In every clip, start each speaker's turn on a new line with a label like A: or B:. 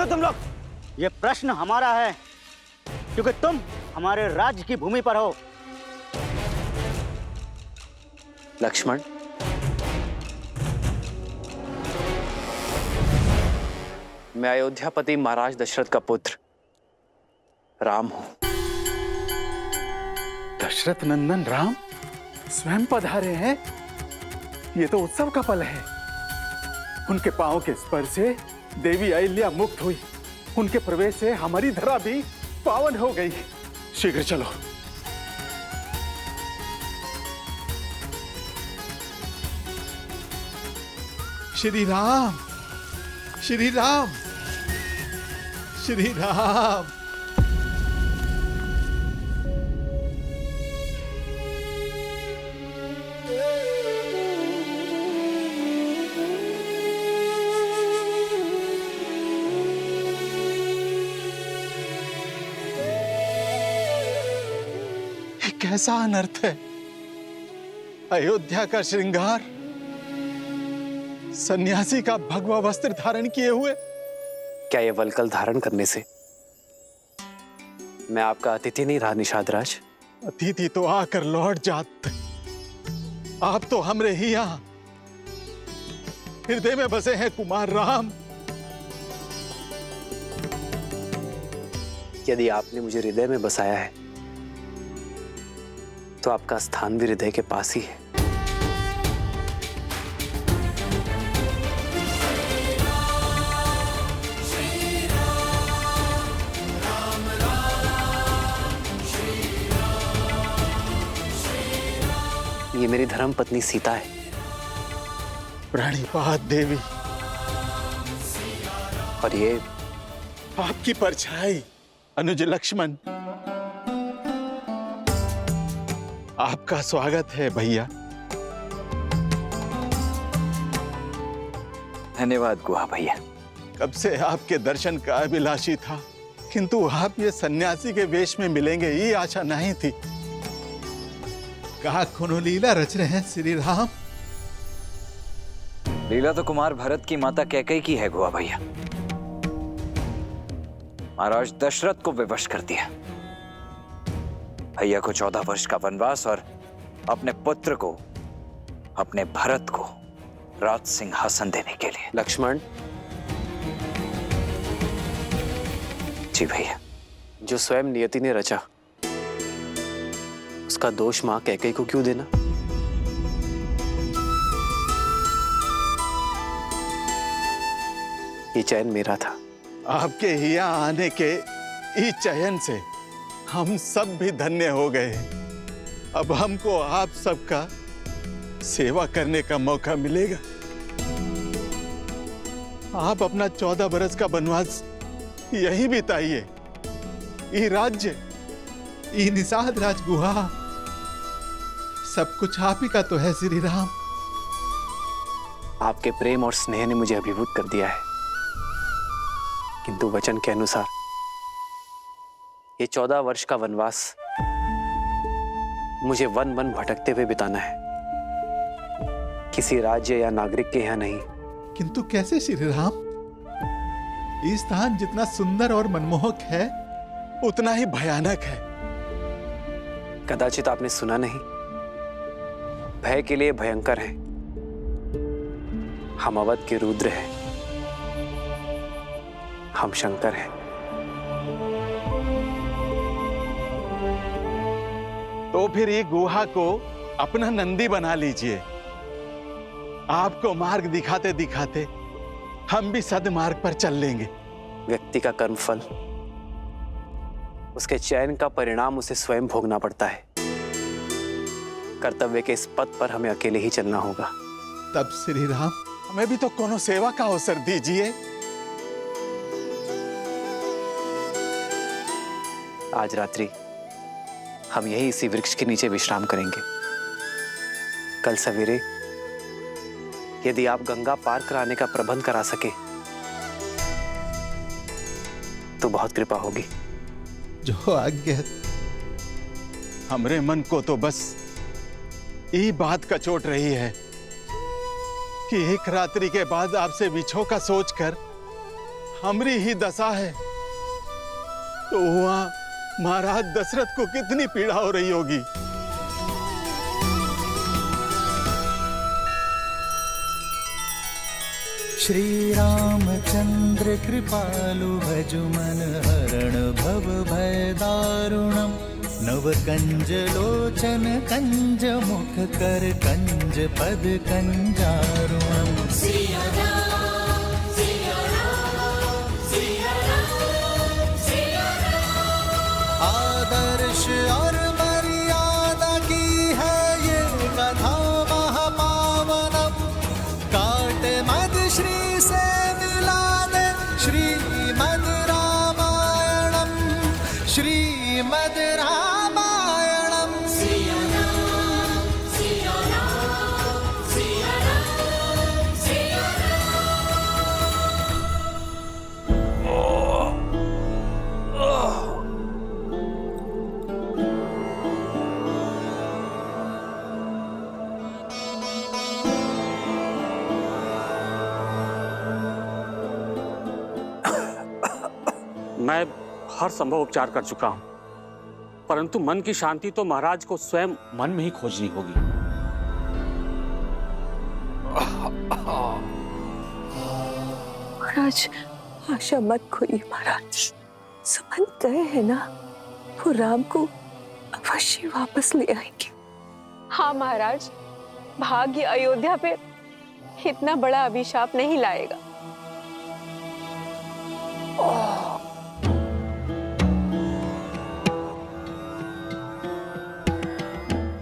A: हो तुम लोग? ये प्रश्न हमारा है क्योंकि तुम हमारे राज्य की भूमि पर हो।
B: लक्ष्मण, मैं अयोध्यापति महाराज दशरथ का पुत्र राम हूं।
C: दशरथ नंदन राम स्वयं पधारे हैं। ये तो उत्सव का पल है। उनके पांव के स्पर्श से देवी अहिल्या मुक्त हुई। उनके प्रवेश से हमारी धरा भी पावन हो गई। शीघ्र चलो।
D: श्री राम, श्री राम, श्री राम। कैसा अनर्थ है। अयोध्या का श्रृंगार सन्यासी का भगवा वस्त्र धारण किए हुए।
B: क्या ये वलकल धारण करने से मैं आपका अतिथि नहीं रहा निषाद राज?
D: अतिथि तो आकर लौट जात। आप तो हमरे ही यहां हृदय में बसे हैं कुमार राम।
B: यदि आपने मुझे हृदय में बसाया है तो आपका स्थान भी हृदय के पास ही है। ये मेरी धर्म पत्नी सीता है।
D: प्रणिपात देवी।
B: और ये
D: आपकी परछाई अनुज लक्ष्मण। आपका स्वागत है भैया।
B: धन्यवाद गुहा भैया।
D: कब से आपके दर्शन का अभिलाषी था, किंतु आप ये सन्यासी के वेश में मिलेंगे ये आशा नहीं थी। कहा खूनो लीला रच रहे हैं श्री राम।
E: लीला तो कुमार भरत की माता कैकेयी की है गुहा भैया। महाराज दशरथ को विवश कर दिया। भैया को 14 वर्ष का वनवास और अपने पुत्र को, अपने भरत को राज सिंहासन देने के लिए।
B: लक्ष्मण जी भैया, जो स्वयं नियति ने रचा उसका दोष मां कैकेयी को क्यों देना? ये चयन मेरा था।
D: आपके यहाँ आने के इस चयन से हम सब भी धन्य हो गए। अब हमको आप सबका सेवा करने का मौका मिलेगा। आप अपना 14 बरस का वनवास यहीं बिताइए। ये राज्य, ये निषाद राज गुहा, सब कुछ आप ही का तो है श्री राम।
B: आपके प्रेम और स्नेह ने मुझे अभिभूत कर दिया है, किंतु वचन के अनुसार ये 14 वर्ष का वनवास मुझे वन वन भटकते हुए बिताना है, किसी राज्य या नागरिक के यहाँ नहीं।
D: किंतु कैसे श्री राम? ये स्थान जितना सुंदर और मनमोहक है उतना ही भयानक है।
B: कदाचित आपने सुना नहीं, भय के लिए भयंकर है। हम अवध के रुद्र हैं, हम शंकर हैं।
D: तो फिर ये गुहा को अपना नंदी बना लीजिए। आपको मार्ग दिखाते दिखाते हम भी सदमार्ग पर चल लेंगे।
B: व्यक्ति का कर्मफल, उसके चयन का परिणाम उसे स्वयं भोगना पड़ता है। कर्तव्य के इस पथ पर हमें अकेले ही चलना होगा।
D: तब श्री राम हमें भी तो कोनो सेवा का अवसर दीजिए।
B: आज रात्रि हम यही इसी वृक्ष के नीचे विश्राम करेंगे। कल सवेरे यदि आप गंगा पार कराने का प्रबंध करा सके तो बहुत कृपा होगी।
D: जो आज्ञा। हमरे मन को तो बस यही बात कचोट रही है कि एक रात्रि के बाद आपसे विछो का सोचकर हमरी ही दशा है तो वहां महाराज दशरथ को कितनी पीड़ा हो रही होगी।
F: श्री रामचंद्र कृपालु भजुमन हरण भव भय दारुणम नव कंज लोचन कंज मुख कर कंज पद कंजारुणम। आदर्श और मर्यादा की है ये कथा महापावनम काट मद श्री से मिला दे श्रीमद् रामायणम श्रीमद् रामायणम।
G: मैं हर संभव उपचार कर चुका हूं, परंतु मन की शांति तो महाराज को स्वयं मन में ही खोजनी होगी।
H: महाराज आशा मत खोइए महाराज, समझ गए हैं ना, वो राम को अवश्य वापस ले आएंगे।
I: हाँ महाराज, भाग्य अयोध्या पे इतना बड़ा अभिशाप नहीं लाएगा।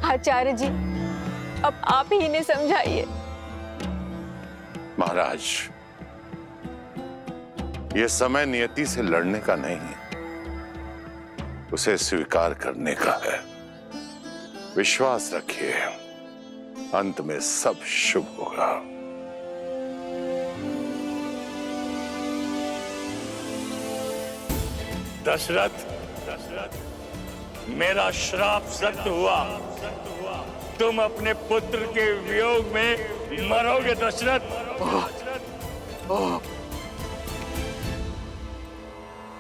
I: आचार्य जी, अब आप ही इन्हें समझाइए।
J: महाराज, यह समय नियति से लड़ने का नहीं है, उसे स्वीकार करने का है। विश्वास रखिए, अंत में सब शुभ होगा।
K: दशरथ, मेरा श्राप सत्य हुआ। तुम अपने पुत्र के वियोग में मरोगे दशरथ।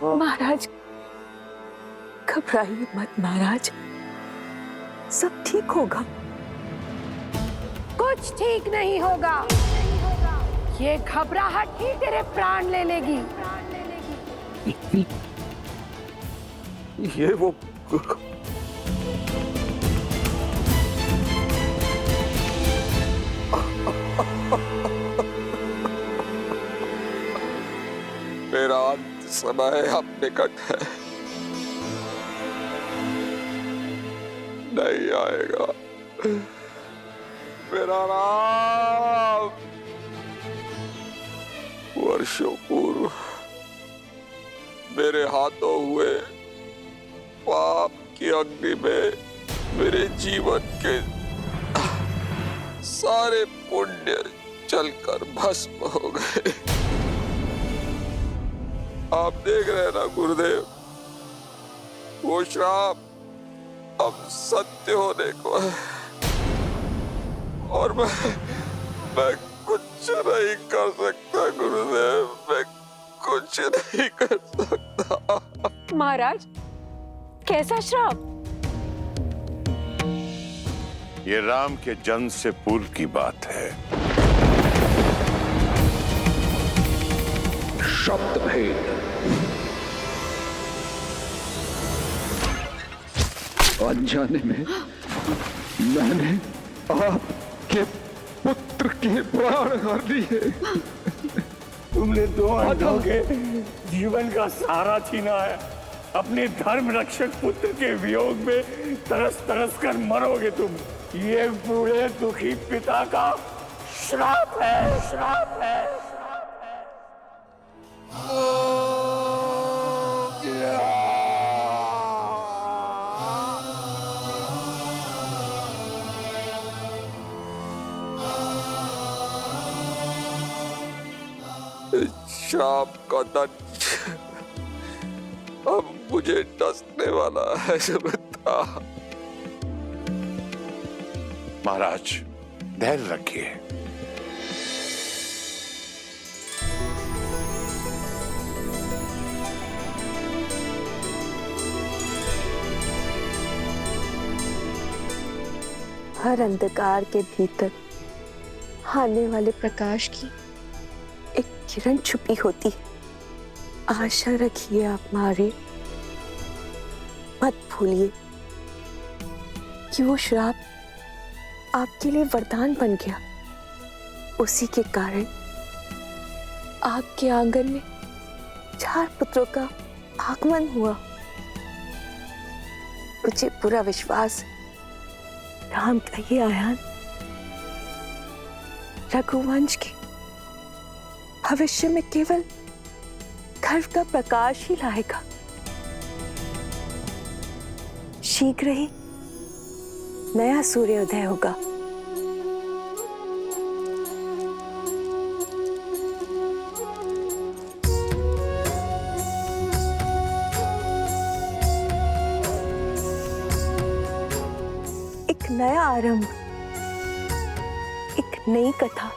H: महाराज घबराइए मत महाराज, सब ठीक होगा।
L: कुछ ठीक नहीं होगा, ये घबराहट ही तेरे प्राण ले लेगी।
G: ये वो
M: मेरा अंत समय अब निकट है, नहीं आएगा मेरा राम। वर्षों पूर्व मेरे हाथों हुए पाप की अग्नि में मेरे जीवन के सारे पुण्य जलकर भस्म हो गए। आप देख रहे हैं ना गुरुदेव, वो श्राप अब सत्य होने को है और मैं कुछ नहीं कर सकता गुरुदेव, मैं कुछ नहीं कर सकता।
I: महाराज, कैसा श्राप?
J: ये राम के जन्म से पूर्व की बात है।
N: शब्द भेद, अनजाने में मैंने आपके पुत्र के प्राण हर लिए।
K: तुमने दो अंधों के जीवन का सहारा छीना है। अपने धर्म रक्षक पुत्र के वियोग में तरस तरस कर मरोगे तुम। ये बूढ़े दुखी पिता का श्राप है, श्राप है।
M: श्राप का दंश अब मुझे डसने वाला है सुमित्रा।
J: महाराज, धैर्य रखिए।
H: हर अंधकार के भीतर आने वाले प्रकाश की एक किरण छुपी होती है। आशा रखिए आप मारे, मत भूलिए कि वो श्राप आपके लिए वरदान बन गया। उसी के कारण आपके आंगन में 4 पुत्रों का आगमन हुआ। मुझे पूरा विश्वास है राम का ये आयान रघुवंश के भविष्य में केवल गर्व का प्रकाश ही लाएगा। शीघ्र ही नया सूर्योदय होगा। एक नया आरंभ, एक नई कथा।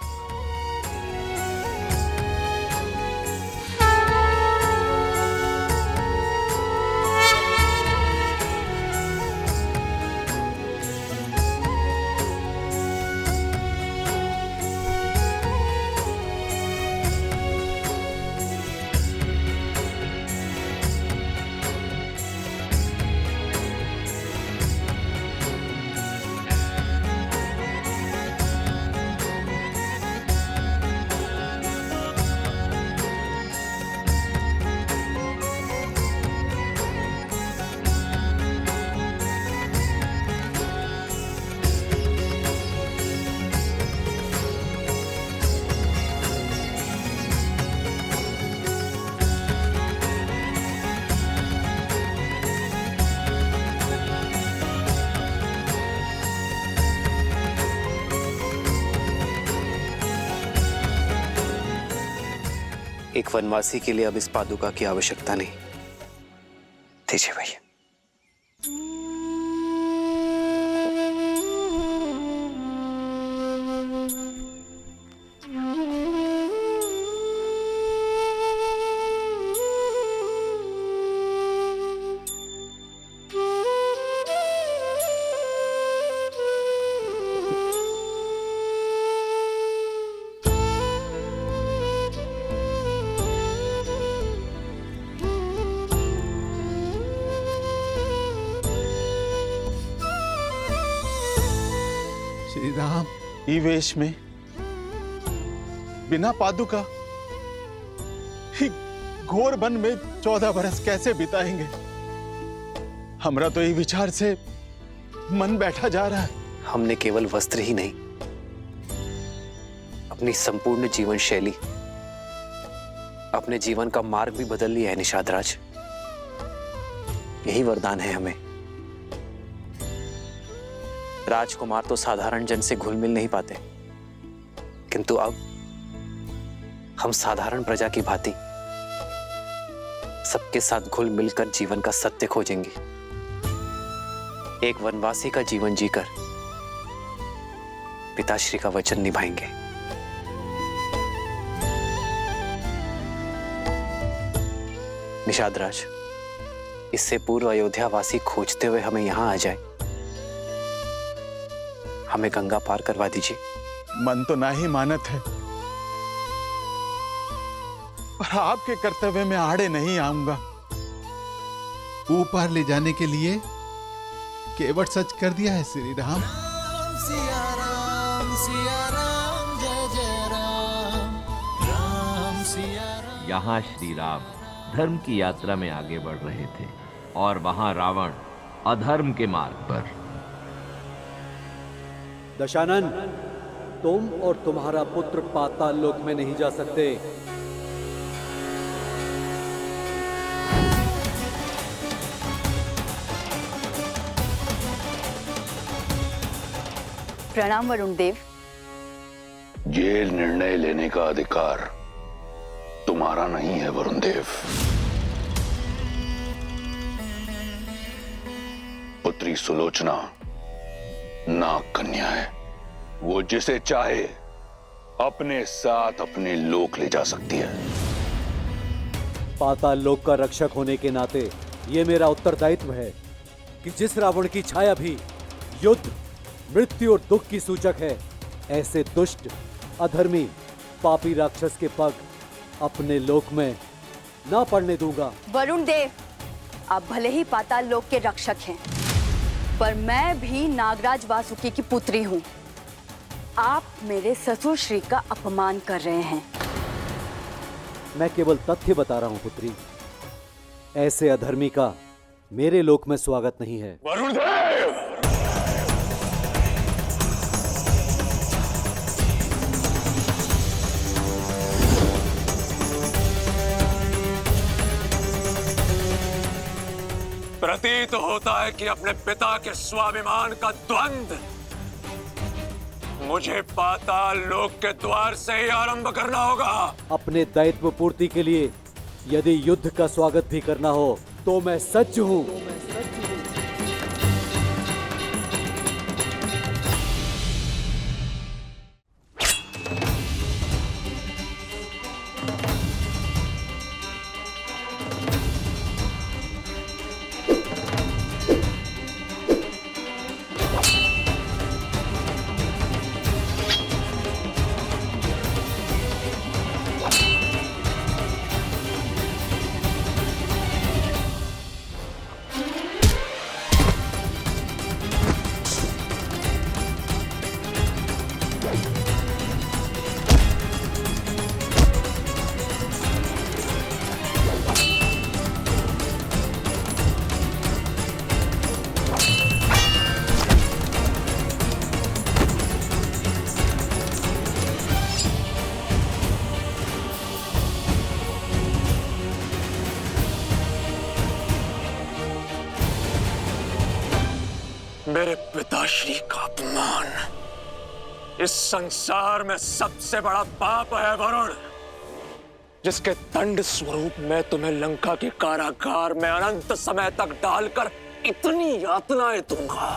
B: एक वनवासी के लिए अब इस पादुका की आवश्यकता नहीं। दीजिए भैया।
D: श्री राम ई वेश में बिना पादुका ही घोर वन में 14 बरस कैसे बिताएंगे? हमरा तो ये विचार से मन बैठा जा रहा है।
B: हमने केवल वस्त्र ही नहीं, अपनी संपूर्ण जीवन शैली, अपने जीवन का मार्ग भी बदल लिया है निषाद राज। यही वरदान है हमें। राजकुमार तो साधारण जन से घुल मिल नहीं पाते, किंतु अब हम साधारण प्रजा की भांति सबके साथ घुल मिलकर जीवन का सत्य खोजेंगे। एक वनवासी का जीवन जीकर पिताश्री का वचन निभाएंगे। निषाद राज, इससे पूर्व अयोध्या वासी खोजते हुए हमें यहां आ जाए। हमें गंगा पार करवा दीजिए।
D: मन तो ना ही मानत है, पर आपके कर्तव्य में आड़े नहीं आऊंगा।
O: ऊपर ले जाने के लिए केवट सच कर दिया है श्री राम।
F: सिया राम जय जय राम, राम सिया राम।
P: यहाँ श्री राम धर्म की यात्रा में आगे बढ़ रहे थे और वहां रावण अधर्म के मार्ग पर।
Q: दशानन, तुम और तुम्हारा पुत्र पाताल लोक में नहीं जा सकते।
R: प्रणाम वरुण देव।
N: ये निर्णय लेने का अधिकार तुम्हारा नहीं है वरुण देव। पुत्री सुलोचना नाग कन्या है, वो जिसे चाहे अपने साथ अपने लोक ले जा सकती है।
Q: पाताल लोक का रक्षक होने के नाते ये मेरा उत्तरदायित्व है कि जिस रावण की छाया भी युद्ध मृत्यु और दुख की सूचक है। ऐसे दुष्ट, अधर्मी, पापी राक्षस के पग अपने लोक में ना पड़ने दूंगा।
R: वरुण देव, आप भले ही पाताल लोक के रक्षक हैं, पर मैं भी नागराज वासुकी की पुत्री हूँ। आप मेरे ससुर श्री का अपमान कर रहे हैं।
Q: मैं केवल तथ्य बता रहा हूँ पुत्री। ऐसे अधर्मी का मेरे लोक में स्वागत नहीं है।
K: वरुण देव! प्रतीत होता है कि अपने पिता के स्वाभिमान का द्वंद्व मुझे पाताल लोक के द्वार से ही आरंभ करना होगा।
Q: अपने दायित्व पूर्ति के लिए यदि युद्ध का स्वागत भी करना हो तो मैं सज्ज हूं।
K: मेरे पिताश्री का अपमान इस संसार में सबसे बड़ा पाप है वरुण, जिसके दंड स्वरूप मैं तुम्हें लंका के कारागार में अनंत समय तक डालकर इतनी यातनाएं दूंगा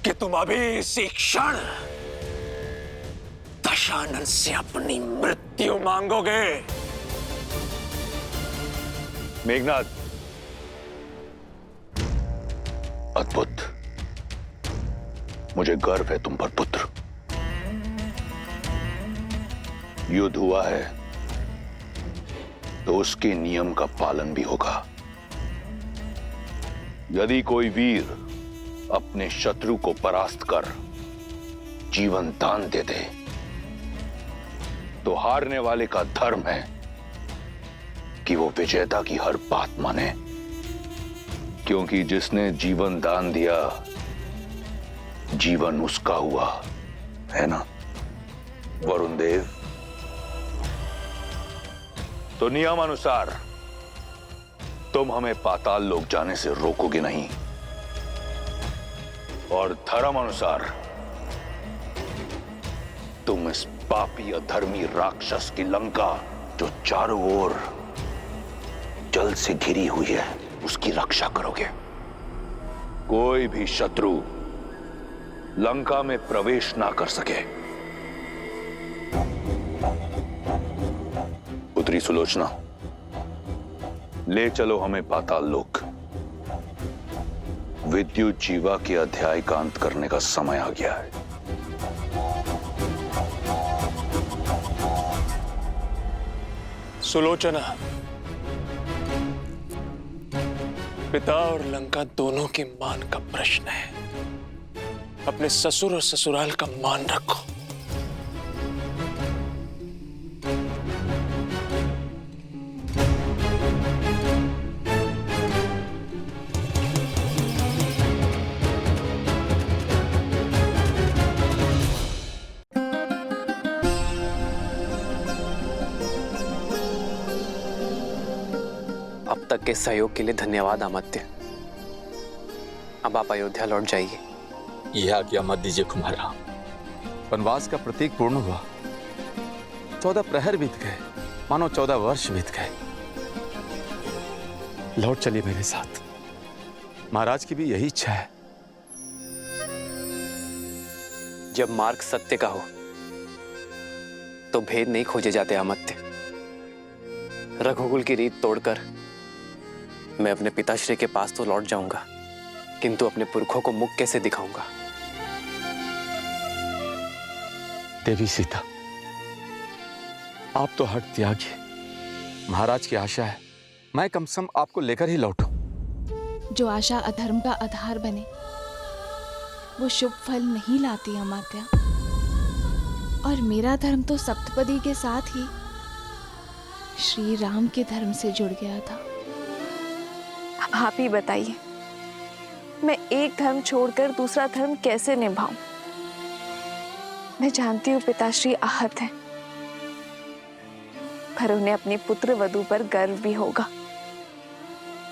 K: कि तुम अभी इसी क्षण दशानन से अपनी मृत्यु मांगोगे।
N: मेघनाद, अद्भुत। मुझे गर्व है तुम पर पुत्र। युद्ध हुआ है तो उसके नियम का पालन भी होगा। यदि कोई वीर अपने शत्रु को परास्त कर जीवन दान दे दे तो हारने वाले का धर्म है कि वो विजेता की हर बात माने, क्योंकि जिसने जीवन दान दिया जीवन उसका हुआ, है ना वरुण देव? तो नियम अनुसार तुम हमें पाताल लोक जाने से रोकोगे नहीं, और धर्म अनुसार तुम इस पापी अधर्मी राक्षस की लंका, जो चारों ओर जल से घिरी हुई है, उसकी रक्षा करोगे। कोई भी शत्रु लंका में प्रवेश ना कर सके। पुत्री सुलोचना, ले चलो हमें पाताल लोक। विद्युत जीवा के अध्याय का अंत करने का समय आ गया है।
K: सुलोचना, पिता और लंका दोनों के मान का प्रश्न है। अपने ससुर और ससुराल का मान रखो।
B: अब तक के सहयोग के लिए धन्यवाद अमात्य। अब आप अयोध्या लौट जाइए।
S: यह आज्ञा मत दीजिए कुमारा। वनवास का प्रतीक पूर्ण हुआ। 14 प्रहर बीत गए, मानो 14 वर्ष बीत गए। लौट चलिए मेरे साथ। महाराज की भी यही इच्छा है।
B: जब मार्ग सत्य का हो तो भेद नहीं खोजे जाते अमात्य। रघुकुल की रीत तोड़कर मैं अपने पिताश्री के पास तो लौट जाऊंगा, किंतु अपने पुरखों को मुख कैसे दिखाऊंगा?
S: देवी सीता, आप तो हट त्यागी। महाराज की आशा है मैं कम से कम आपको लेकर ही लौटूं।
T: जो आशा अधर्म का आधार बने वो शुभ फल नहीं लाती अमात्या। और मेरा धर्म तो सप्तपदी के साथ ही श्री राम के धर्म से जुड़ गया था।
I: अब आप ही बताइए, मैं एक धर्म छोड़कर दूसरा धर्म कैसे निभाऊं? मैं जानती हूँ पिताश्री आहत हैं, पर उन्हें अपनी पुत्र वधू पर गर्व भी होगा,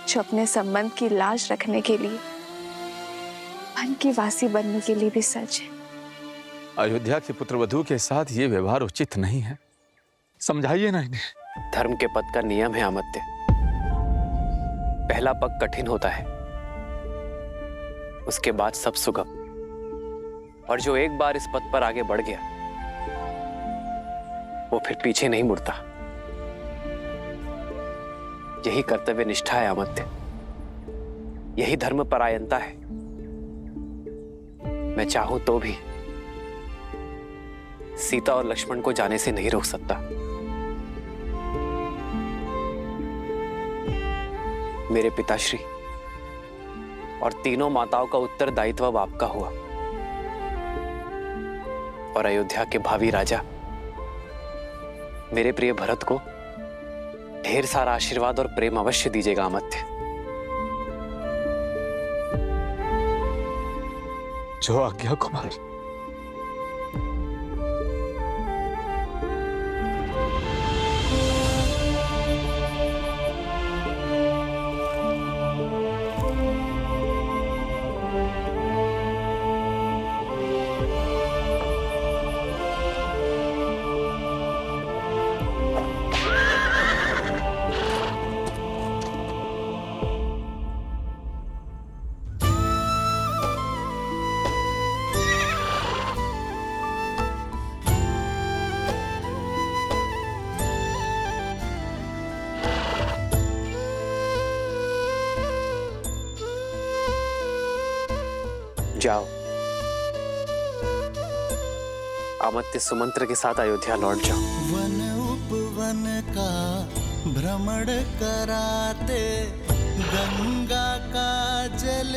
I: जो अपने संबंध की लाज रखने के लिए वन की वासी बनने के लिए भी सच है।
S: अयोध्या के पुत्रवधू के साथ ये व्यवहार उचित नहीं है, समझाइए ना इन्हें।
B: धर्म के पद का नियम है अमात्य। पहला पग कठिन होता है, उसके बाद सब सुगम। और जो एक बार इस पद पर आगे बढ़ गया वो फिर पीछे नहीं मुड़ता। यही कर्तव्य निष्ठा है अमात्य, यही धर्म परायणता है। मैं चाहूं तो भी सीता और लक्ष्मण को जाने से नहीं रोक सकता। मेरे पिताश्री और तीनों माताओं का उत्तरदायित्व अब आपका हुआ, और अयोध्या के भावी राजा मेरे प्रिय भरत को ढेर सारा आशीर्वाद और प्रेम अवश्य दीजिएगा अमात्य।
S: जो आज्ञा कुमार।
B: जाओ, अमात्य सुमंत्र के साथ अयोध्या लौट जाओ।
F: वन उपवन का भ्रमण कराते, गंगा का जल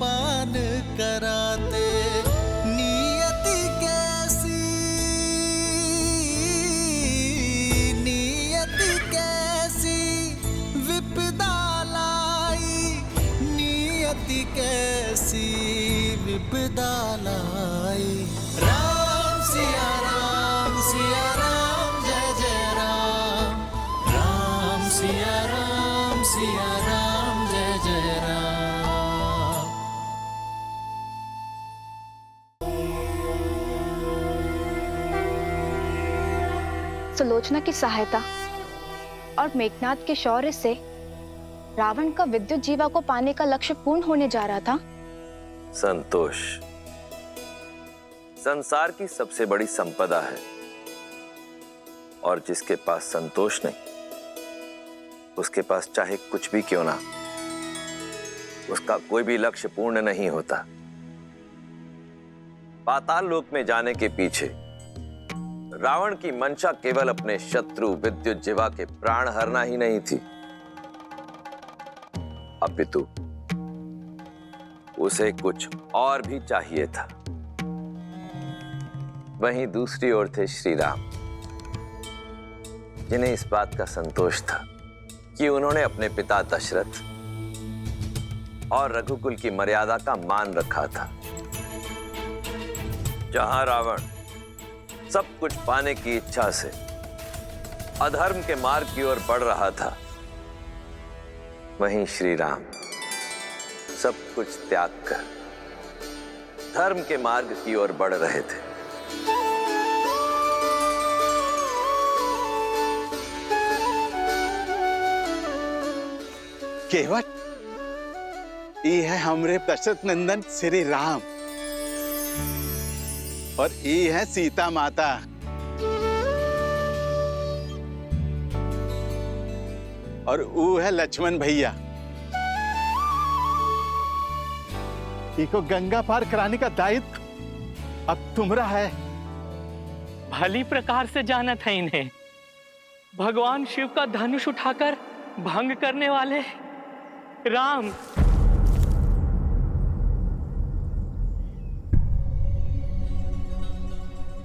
F: पान कराते, नियति कैसी विपदा लाई, नियति कैसी विपदा लाई। राम सिया राम जय जय राम, राम सिया राम जय जय राम।
U: सुलोचना की सहायता और मेघनाद के शौर्य से रावण का विद्युत जीवा को पाने का लक्ष्य पूर्ण होने जा रहा था।
V: संतोष संसार की सबसे बड़ी संपदा है, और जिसके पास संतोष नहीं, उसके पास चाहे कुछ भी क्यों ना, उसका कोई भी लक्ष्य पूर्ण नहीं होता। पाताल लोक में जाने के पीछे रावण की मंशा केवल अपने शत्रु विद्युत जीवा के प्राण हरना ही नहीं थी, अपितु उसे कुछ और भी चाहिए था। वहीं दूसरी ओर थे श्री राम, जिन्हें इस बात का संतोष था कि उन्होंने अपने पिता दशरथ और रघुकुल की मर्यादा का मान रखा था। जहां रावण सब कुछ पाने की इच्छा से अधर्म के मार्ग की ओर बढ़ रहा था, वहीं श्री राम सब कुछ त्याग कर धर्म के मार्ग की ओर बढ़ रहे थे।
C: केवट ये है हमरे दशरथ नंदन श्री राम, और ये है सीता माता। और वो है लक्ष्मण भैया। इको गंगा पार कराने का दायित्व अब तुम्हारा है।
A: भली प्रकार से जाना था इन्हें। भगवान शिव का धनुष उठाकर भंग करने वाले राम।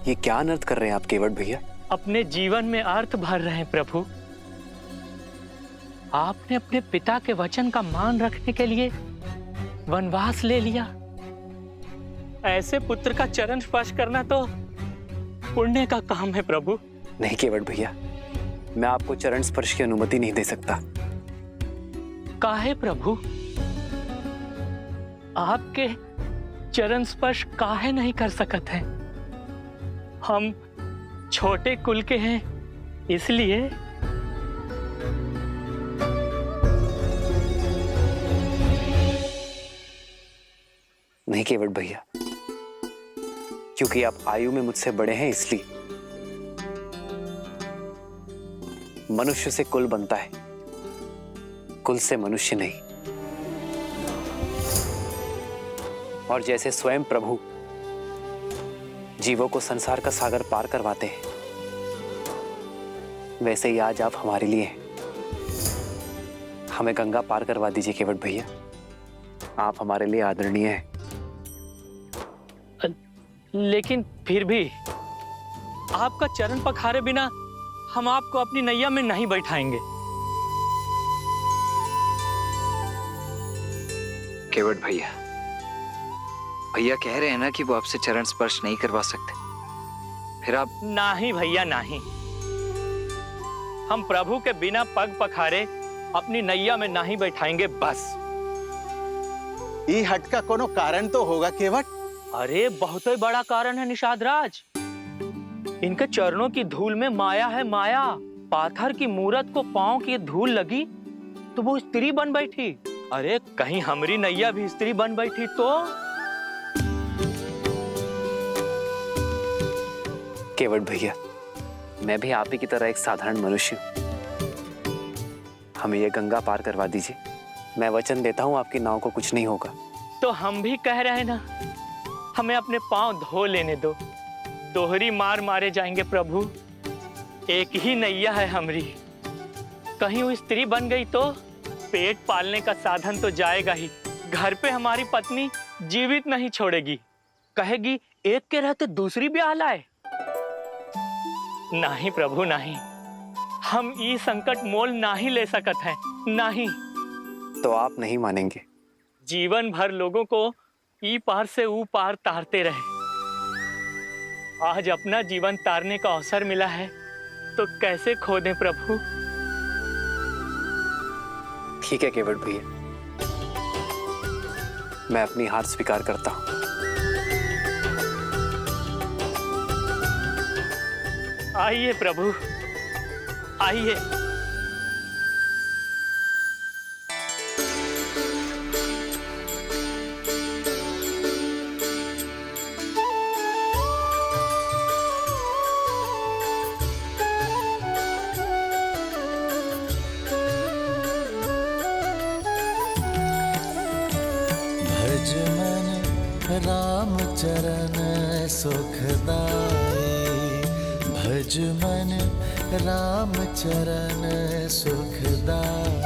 B: ये क्या अनर्थ कर रहे हैं आप केवट भैया?
A: अपने जीवन में अर्थ भर रहे हैं प्रभु। आपने अपने पिता के वचन का मान रखने के लिए वनवास ले लिया। ऐसे पुत्र का चरण स्पर्श करना तो पुण्य का काम है प्रभु।
B: नहीं केवट भैया, मैं आपको चरण स्पर्श की अनुमति नहीं दे सकता।
A: काहे प्रभु? आपके चरण स्पर्श काहे नहीं कर सकते हैं? हम छोटे कुल के हैं इसलिए।
B: नहीं केवट भैया, क्योंकि आप आयु में मुझसे बड़े हैं इसलिए। मनुष्य से कुल बनता है, कुल से मनुष्य नहीं। और जैसे स्वयं प्रभु जीवों को संसार का सागर पार करवाते हैं, वैसे ही आज आप हमारे लिए हैं। हमें गंगा पार करवा दीजिए केवट भैया, आप हमारे लिए आदरणीय हैं।
A: लेकिन फिर भी आपका चरण पखारे बिना हम आपको अपनी नैया में नहीं बैठाएंगे।
E: केवट भैया, भैया कह रहे हैं ना कि वो आपसे चरण स्पर्श नहीं करवा सकते, फिर आप।
A: नहीं भैया नहीं, हम प्रभु के बिना पग पखारे अपनी नैया में नहीं बैठाएंगे बस।
C: ई हट का कोनो कारण तो होगा केवट?
A: अरे बहुत ही बड़ा कारण है निषाद राज। इनके चरणों की धूल में माया है माया। पाथर की मूरत को पांव की धूल लगी तो वो स्त्री बन बैठी। अरे कहीं हमारी नैया भी स्त्री बन बैठी तो?
B: केवट भैया, मैं भी आप ही की तरह एक साधारण मनुष्य हूं। हमें ये गंगा पार करवा दीजिए। मैं वचन देता हूं आपकी नाव को कुछ नहीं होगा।
A: तो हम भी कह रहे हैं ना, हमें अपने पांव धो लेने दो। दोहरी मार मारे जाएंगे प्रभु। एक ही नैया है हमारी। कहीं वो स्त्री बन गई तो पेट पालने का साधन तो जाएगा ही। घर पे हमारी पत्नी जीवित नहीं छोड़ेगी, कहेगी एक के रहते दूसरी ब्याह लाए। नहीं प्रभु नहीं, हम ये संकट मोल नहीं ले सकते हैं, नहीं।
B: तो आप नहीं मानेंगे?
A: जीवन भर लोगों को ई पार से ऊ पार तारते रहे। आज अपना जीवन तारने का अवसर मिला है तो कैसे खो दें प्रभु?
B: ठीक है केवट भैया, मैं अपनी हार स्वीकार करता हूं।
A: आइए प्रभु, आइए।
F: भज मन राम चरण सुखदाई। भज मन राम चरण सुखदाई।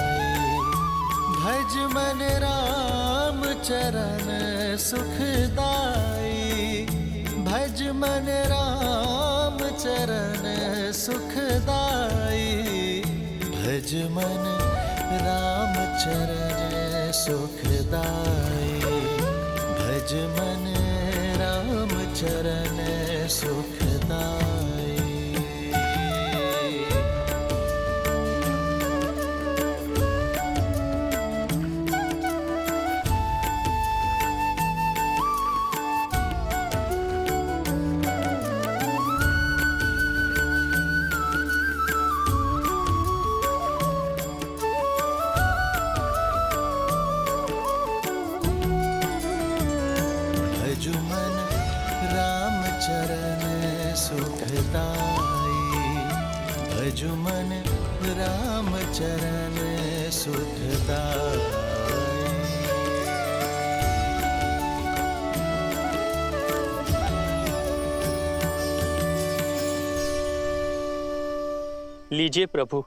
F: भज मन राम चरण सुखदाई। भज मन राम चरण सुखदाई। भज मन राम चरण सुखदाई। भज मन राम चरण सुखदाई। भज मन राम चरण सुखदाई। भज मन राम चरण सुखदाई।
A: लीजिए प्रभु,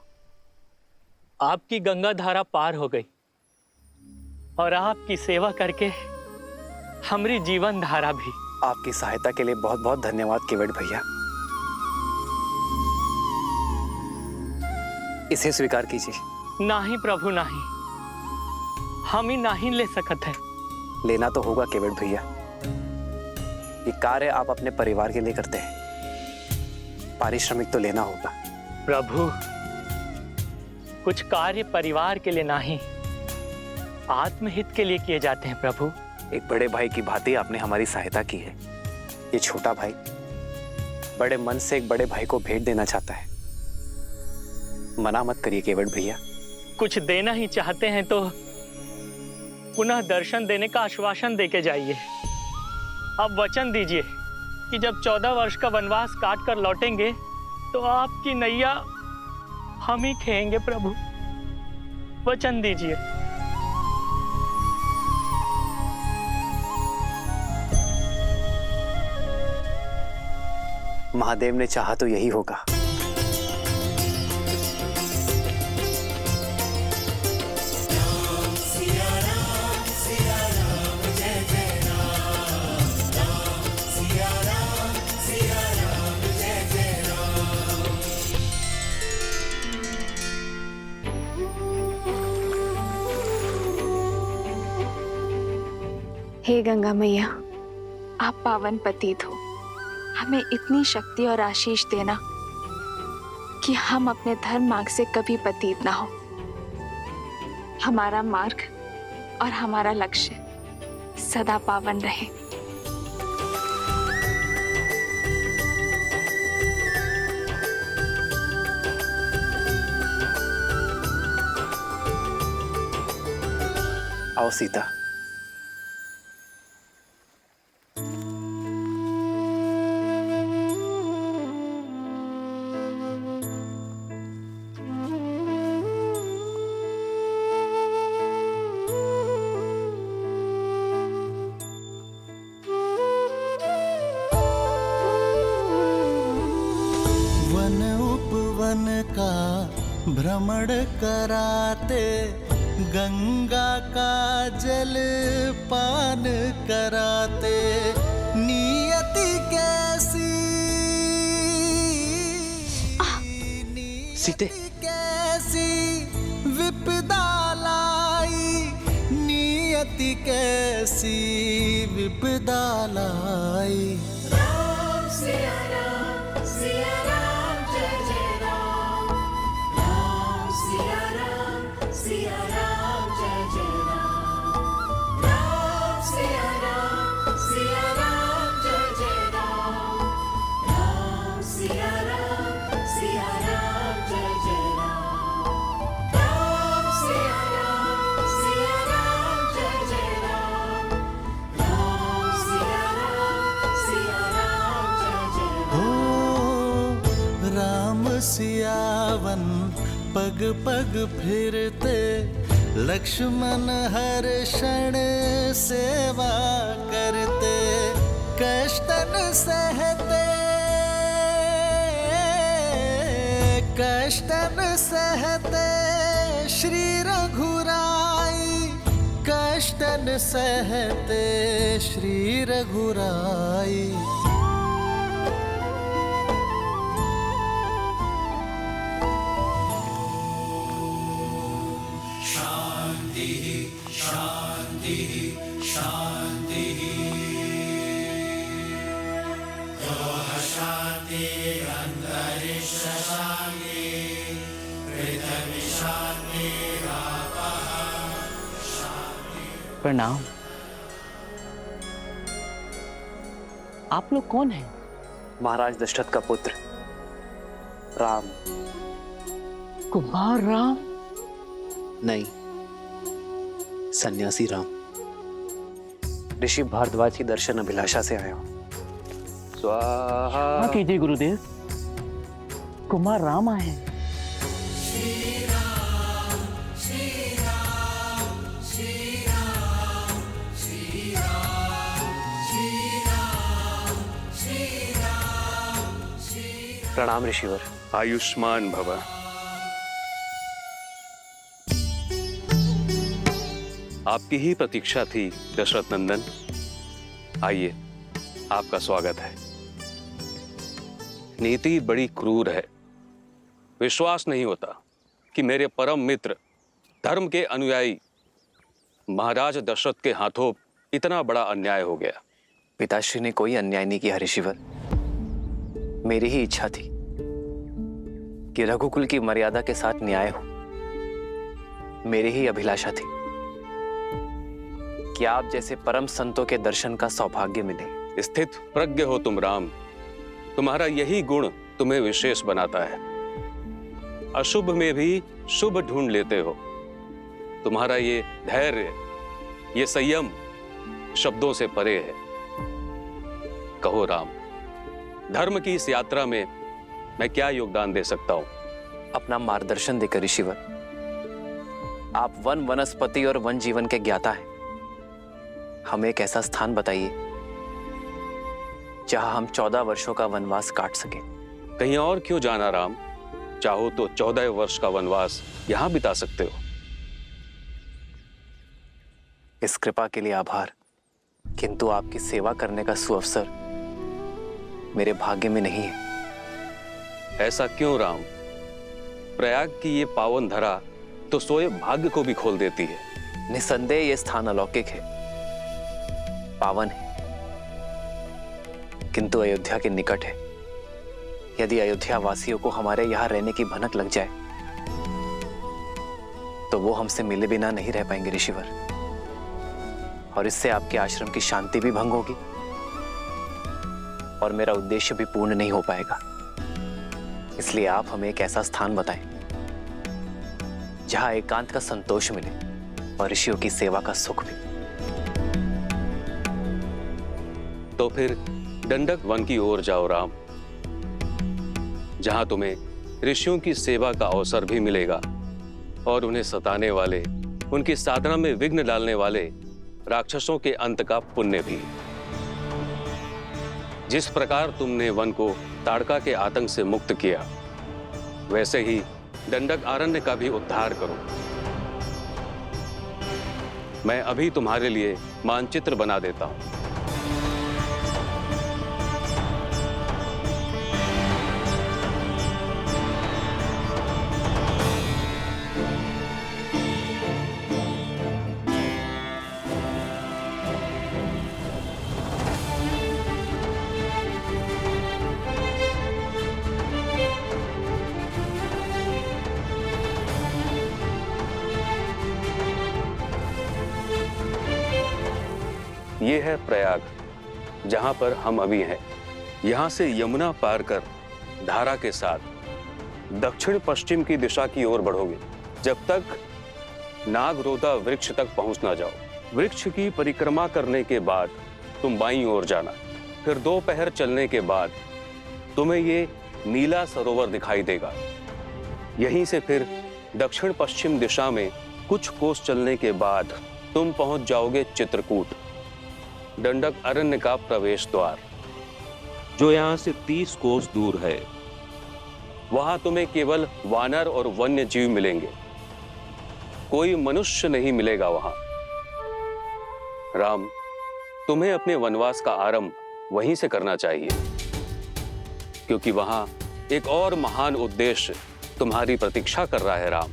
A: आपकी गंगा धारा पार हो गई और आपकी सेवा करके हमारी जीवन धारा भी।
B: आपकी सहायता के लिए बहुत बहुत धन्यवाद केवट भैया। इसे स्वीकार कीजिए।
A: नहीं प्रभु नहीं, हम ही नहीं ले सकत है।
B: लेना तो होगा केवट भैया, ये कार्य आप अपने परिवार के लिए करते हैं, पारिश्रमिक तो लेना होगा।
A: प्रभु, कुछ कार्य परिवार के लिए नहीं, आत्महित के लिए किए जाते हैं प्रभु।
B: एक बड़े भाई की भांति आपने हमारी सहायता की है। ये छोटा भाई बड़े मन से एक बड़े भाई को भेंट देना चाहता है, मना मत करिए केवट भैया।
A: कुछ देना ही चाहते हैं तो पुनः दर्शन देने का आश्वासन देके जाइए। आप वचन दीजिए कि जब 14 वर्ष का वनवास काट कर लौटेंगे तो आपकी नैया हम ही खेएंगे प्रभु। वचन दीजिए।
B: महादेव ने चाहा तो यही होगा।
I: हे गंगा मैया, आप पावन पतित हो, हमें इतनी शक्ति और आशीष देना कि हम अपने धर्म मार्ग से कभी पतित ना हो। हमारा मार्ग और हमारा लक्ष्य सदा पावन रहे।
B: आओ सीता।
F: वन उपवन का भ्रमण कराते, गंगा का जल पान कराते, नियति कैसी
B: सीते
F: कैसी विपदा लाई, नियति कैसी विपदा लाई।
G: राम सिया राम, सिया राम जय जय राम। राम सिया राम, सिया राम जय जय राम। राम सिया राम, सिया राम जय जय राम। राम सिया राम, सिया राम जय जय राम। राम सिया राम, सिया राम जय जय राम। राम सिया राम, सिया राम जय जय राम।
F: ओ राम सियावन पग पग फिरते, लक्ष्मण हर क्षण सेवा करते, कष्टन सहते, कष्टन सहते श्री रघुराई, कष्टन सहते श्री रघुराई।
G: शांति शांति शांति। शांति अंतरिक्ष शांति, पृथ्वी शांति रापः शांति।
A: प्रणाम। आप लोग कौन हैं?
B: महाराज दशरथ का पुत्र राम।
A: कुमार राम?
B: नहीं, सन्यासी राम। ऋषि भारद्वाज की दर्शन अभिलाषा से आया हूं। स्वाहा।
A: हाँ कीजिए गुरुदेव, कुमार राम आए हैं।
B: प्रणाम ऋषिवर।
L: आयुष्मान भव। आपकी ही प्रतीक्षा थी दशरथ नंदन। आइए, आपका स्वागत है। नीति बड़ी क्रूर है। विश्वास नहीं होता कि मेरे परम मित्र, धर्म के अनुयायी महाराज दशरथ के हाथों इतना बड़ा अन्याय हो गया।
B: पिताश्री ने कोई अन्याय नहीं किया ऋषिवर। मेरी ही इच्छा थी कि रघुकुल की मर्यादा के साथ न्याय हो। मेरी ही अभिलाषा थी कि आप जैसे परम संतों के दर्शन का सौभाग्य मिले।
L: स्थित प्रज्ञ हो तुम राम। तुम्हारा यही गुण तुम्हें विशेष बनाता है। अशुभ में भी शुभ ढूंढ लेते हो। तुम्हारा ये धैर्य, ये संयम शब्दों से परे है। कहो राम, धर्म की इस यात्रा में मैं क्या योगदान दे सकता हूं?
B: अपना मार्गदर्शन देकर ऋषिवर। आप वन वनस्पति और वन जीवन के ज्ञाता हैं। हमें एक ऐसा स्थान बताइए जहां हम 14 वर्षों का वनवास काट सके।
L: कहीं और क्यों जाना राम? चाहो तो 14 वर्ष का वनवास यहां बिता सकते हो।
B: इस कृपा के लिए आभार, किंतु आपकी सेवा करने का सुअवसर मेरे भाग्य में नहीं है।
L: ऐसा क्यों राम? प्रयाग की ये पावन धरा तो सोए भाग्य को भी खोल देती है।
B: निसंदेह ये स्थान अलौकिक है, पावन है, किंतु अयोध्या के निकट है। यदि अयोध्या वासियों को हमारे यहां रहने की भनक लग जाए तो वो हमसे मिले बिना नहीं रह पाएंगे ऋषिवर, और इससे आपके आश्रम की शांति भी भंग होगी और मेरा उद्देश्य भी पूर्ण नहीं हो पाएगा। इसलिए आप हमें एक ऐसा स्थान बताएं जहां एकांत का संतोष मिले और ऋषियों की सेवा का सुख भी।
L: तो फिर दंडक वन की ओर जाओ राम, जहां तुम्हें ऋषियों की सेवा का अवसर भी मिलेगा और उन्हें सताने वाले, उनकी साधना में विघ्न डालने वाले राक्षसों के अंत का पुण्य भी। जिस प्रकार तुमने वन को ताड़का के आतंक से मुक्त किया, वैसे ही दंडक आरण्य का भी उद्धार करो। मैं अभी तुम्हारे लिए मानचित्र बना देता हूं। ये है प्रयाग, जहां पर हम अभी हैं। यहां से यमुना पार कर धारा के साथ दक्षिण पश्चिम की दिशा की ओर बढ़ोगे, जब तक नागरोधा वृक्ष तक पहुंच ना जाओ। वृक्ष की परिक्रमा करने के बाद तुम बाईं ओर जाना। फिर 2 पहर चलने के बाद तुम्हें ये नीला सरोवर दिखाई देगा। यहीं से फिर दक्षिण पश्चिम दिशा में कुछ कोस चलने के बाद तुम पहुंच जाओगे चित्रकूट, दंडक अरण्य का प्रवेश द्वार,
P: जो यहां से 30 कोस दूर है।
L: वहां तुम्हें केवल वानर और वन्य जीव मिलेंगे, कोई मनुष्य नहीं मिलेगा वहां। राम, तुम्हें अपने वनवास का आरंभ वहीं से करना चाहिए, क्योंकि वहां एक और महान उद्देश्य तुम्हारी प्रतीक्षा कर रहा है राम।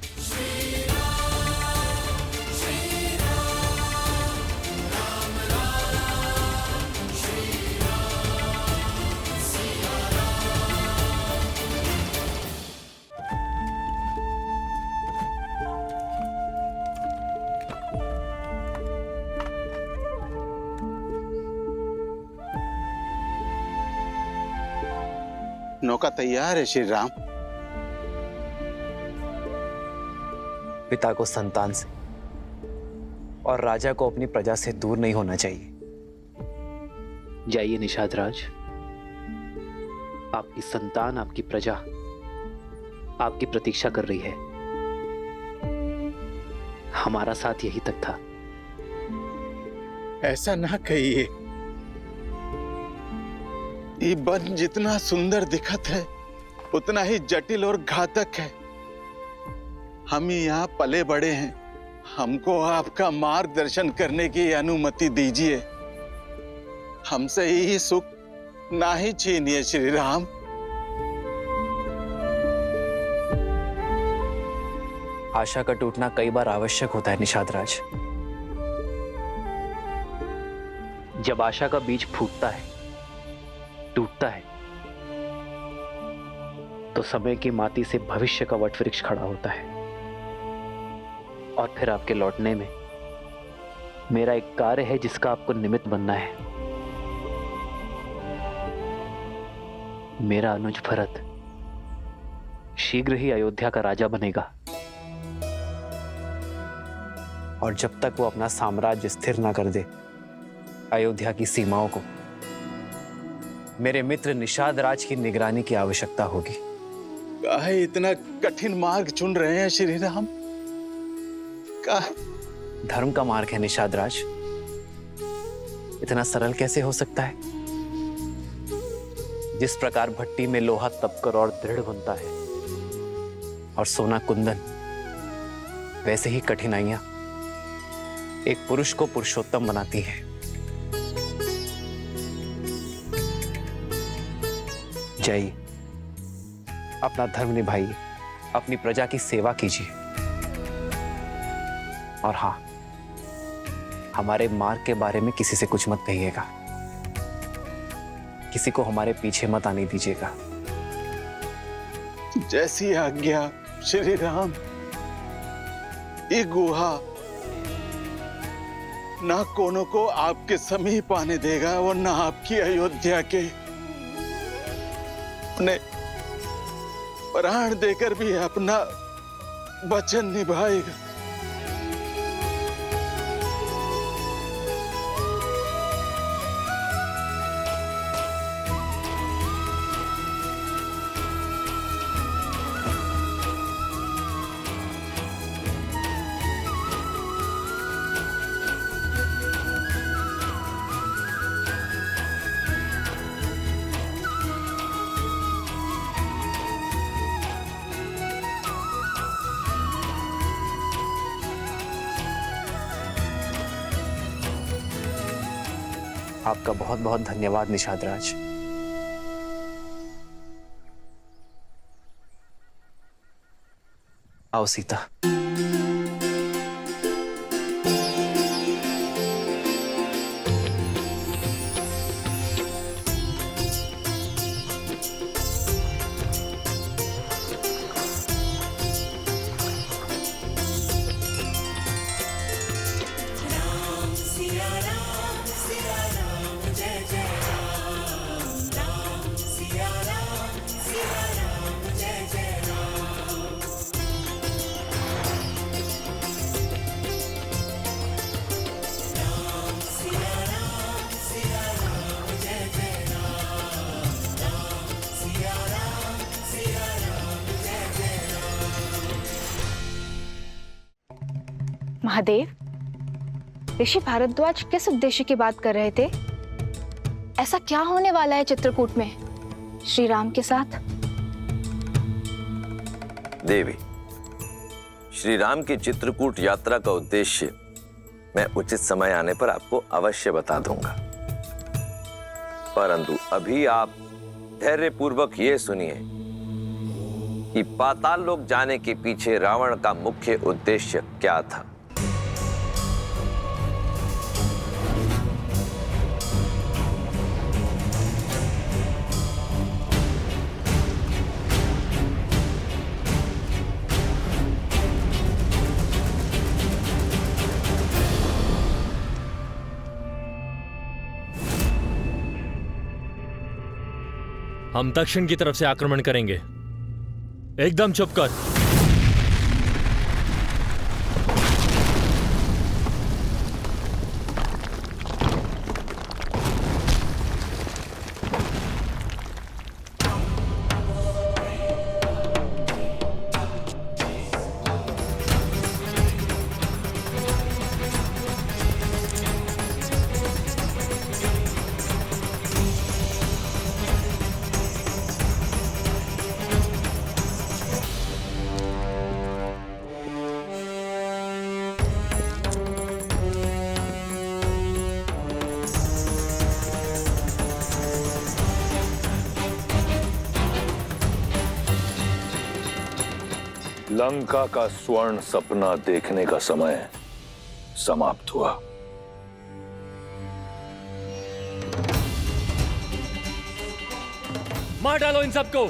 D: नौका तैयार है श्री राम।
B: पिता को संतान से और राजा को अपनी प्रजा से दूर नहीं होना चाहिए। जाइए निषाद राज, आपकी संतान, आपकी प्रजा आपकी प्रतीक्षा कर रही है। हमारा साथ यही तक था।
D: ऐसा ना कहिए। ये वन जितना सुंदर दिखत है, उतना ही जटिल और घातक है। हम यहाँ पले बड़े हैं, हमको आपका मार्गदर्शन करने की अनुमति दीजिए। हमसे ही सुख ना ही छीनिए श्री राम।
B: आशा का टूटना कई बार आवश्यक होता है निषाद राज। जब आशा का बीज फूटता है, टूटता है, तो समय की माटी से भविष्य का वट वृक्ष खड़ा होता है। और फिर आपके लौटने में मेरा एक कार्य है जिसका आपको निमित्त बनना है। मेरा अनुज भरत शीघ्र ही अयोध्या का राजा बनेगा, और जब तक वो अपना साम्राज्य स्थिर ना कर दे अयोध्या की सीमाओं को, मेरे मित्र निषाद राज की निगरानी की आवश्यकता होगी।
D: काहे इतना कठिन मार्ग चुन रहे हैं श्री राम?
B: धर्म का मार्ग है निषाद राज, इतना सरल कैसे हो सकता है? जिस प्रकार भट्टी में लोहा तपकर और दृढ़ बनता है और सोना कुंदन, वैसे ही कठिनाइयां एक पुरुष को पुरुषोत्तम बनाती हैं। जय, अपना धर्म निभाइए, अपनी प्रजा की सेवा कीजिए, और हाँ, हमारे मार्ग के बारे में किसी से कुछ मत कहिएगा, किसी को हमारे पीछे मत आने दीजिएगा।
D: जैसी आज्ञा श्री राम। ये गुहा ना कोनो को आपके समीप आने देगा और ना आपकी अयोध्या के अपने प्राण देकर भी अपना वचन निभाएगा।
B: आपका बहुत बहुत धन्यवाद निषाद राज। आओ सीता।
U: महादेव, ऋषि भारद्वाज किस उद्देश्य की बात कर रहे थे? ऐसा क्या होने वाला है चित्रकूट में श्री राम के साथ?
V: देवी, श्री राम की चित्रकूट यात्रा का उद्देश्य मैं उचित समय आने पर आपको अवश्य बता दूंगा, परंतु अभी आप धैर्यपूर्वक ये सुनिए कि पाताल लोक जाने के पीछे रावण का मुख्य उद्देश्य क्या था।
J: हम दक्षिण की तरफ से आक्रमण करेंगे। एकदम चुप कर।
N: लंका का स्वर्ण सपना देखने का समय समाप्त हुआ।
J: मार डालो इन सबको।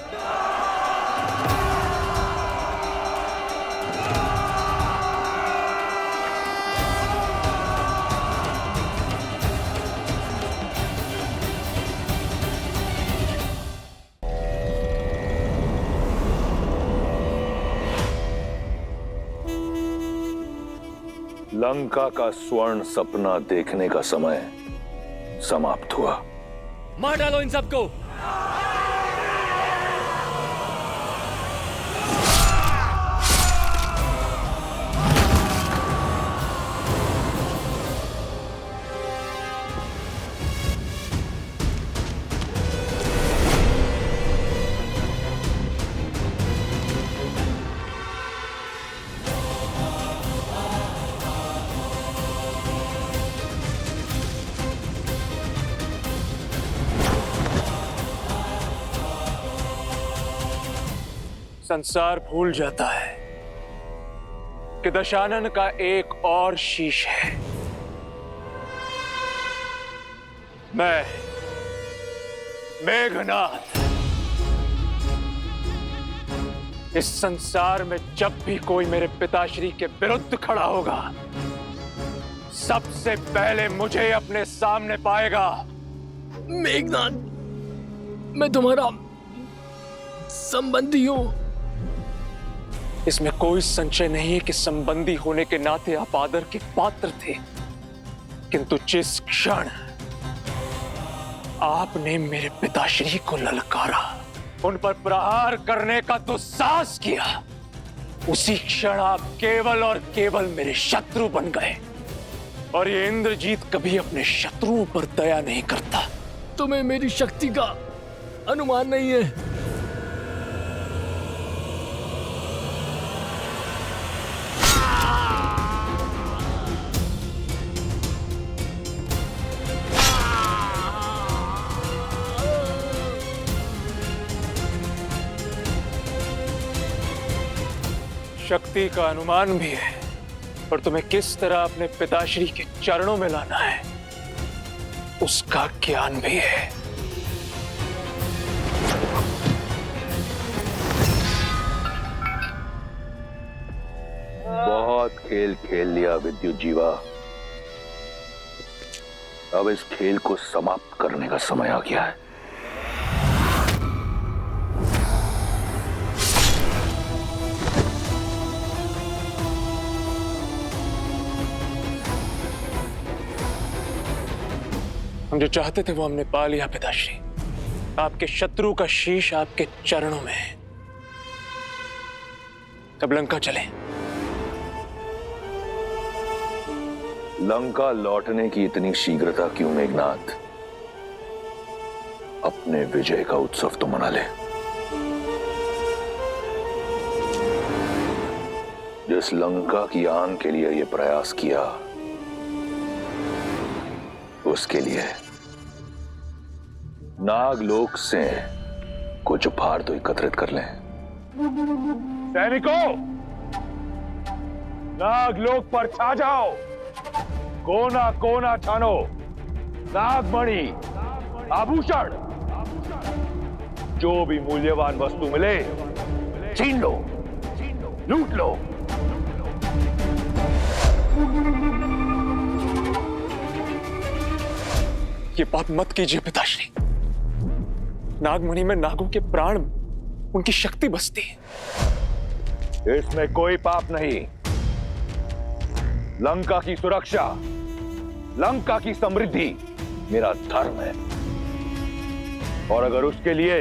N: लंका का स्वर्ण सपना देखने का समय समाप्त हुआ।
J: मार डालो इन सबको।
K: संसार भूल जाता है कि दशानन का एक और शीश है। मैं मेघनाथ इस संसार में जब भी कोई मेरे पिताश्री के विरुद्ध खड़ा होगा, सबसे पहले मुझे अपने सामने पाएगा।
J: मेघनाथ, मैं तुम्हारा संबंधी हूं।
K: इसमें कोई संशय नहीं है कि संबंधी होने के नाते आप आदर के पात्र थे, किंतु जिस क्षण आपने मेरे पिताश्री को ललकारा, उन पर प्रहार करने का दुस्साहस किया, उसी क्षण आप केवल और केवल मेरे शत्रु बन गए। और ये इंद्रजीत कभी अपने शत्रुओं पर दया नहीं करता।
J: तुम्हें मेरी शक्ति का अनुमान नहीं है।
K: शक्ति का अनुमान भी है, और तुम्हें किस तरह अपने पिताश्री के चरणों में लाना है उसका ज्ञान भी है।
N: बहुत खेल खेल लिया विद्युत जीवा। अब इस खेल को समाप्त करने का समय आ गया है।
K: हम जो चाहते थे वो हमने पा लिया पिताश्री। आपके शत्रु का शीश आपके चरणों में है। अब लंका चले।
N: लंका लौटने की इतनी शीघ्रता क्यों मेघनाथ? अपने विजय का उत्सव तो मना ले। जिस लंका की आन के लिए यह प्रयास किया, उसके लिए नागलोक से कुछ उपहार तो एकत्रित कर लें।
K: सैनिकों, नागलोक पर छा जाओ, कोना कोना छानो, नागमणि, आभूषण, जो भी मूल्यवान वस्तु मिले छीन लो, लूट लो। ये पाप मत कीजिए पिताश्री। नागमणि में नागों के प्राण, उनकी शक्ति बसती है।
N: इसमें कोई पाप नहीं। लंका की सुरक्षा, लंका की समृद्धि मेरा धर्म है, और अगर उसके लिए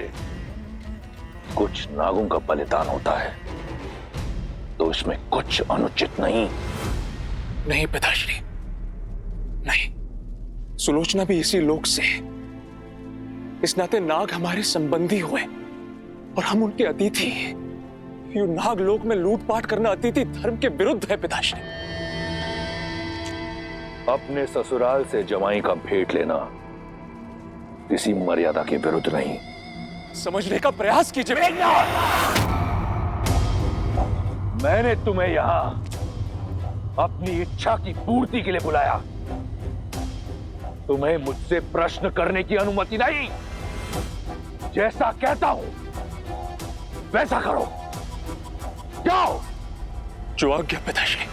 N: कुछ नागों का बलिदान होता है तो इसमें कुछ अनुचित नहीं।
K: नहीं पिताश्री, नहीं। सुलोचना भी इसी लोक से है। इस नाते नाग हमारे संबंधी हुए और हम उनके अतिथि हैं। ये नाग लोक में लूटपाट करना अतिथि धर्म के विरुद्ध है पिताश्री।
N: अपने ससुराल से जमाई का भेंट लेना किसी मर्यादा के विरुद्ध नहीं।
K: समझने का प्रयास कीजिए।
N: मैंने तुम्हें यहां अपनी इच्छा की पूर्ति के लिए बुलाया। तुम्हें मुझसे प्रश्न करने की अनुमति नहीं। जैसा कहता हूं वैसा करो। जाओ।
L: जो आज्ञा पिताश्री।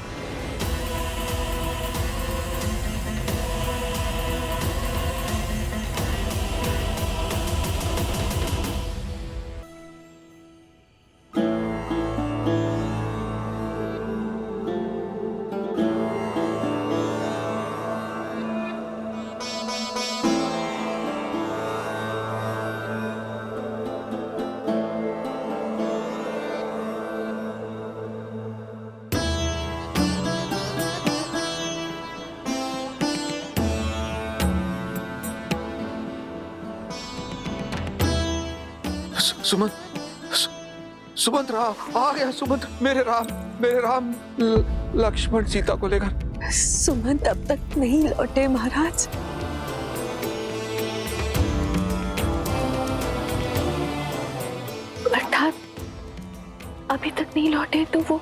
S: सुमंत, सुमंत राम आ गया। सुमंत, मेरे राम लक्ष्मण सीता को लेकर।
H: सुमंत अब तक नहीं लौटे महाराज। अर्थात अभी तक नहीं लौटे तो वो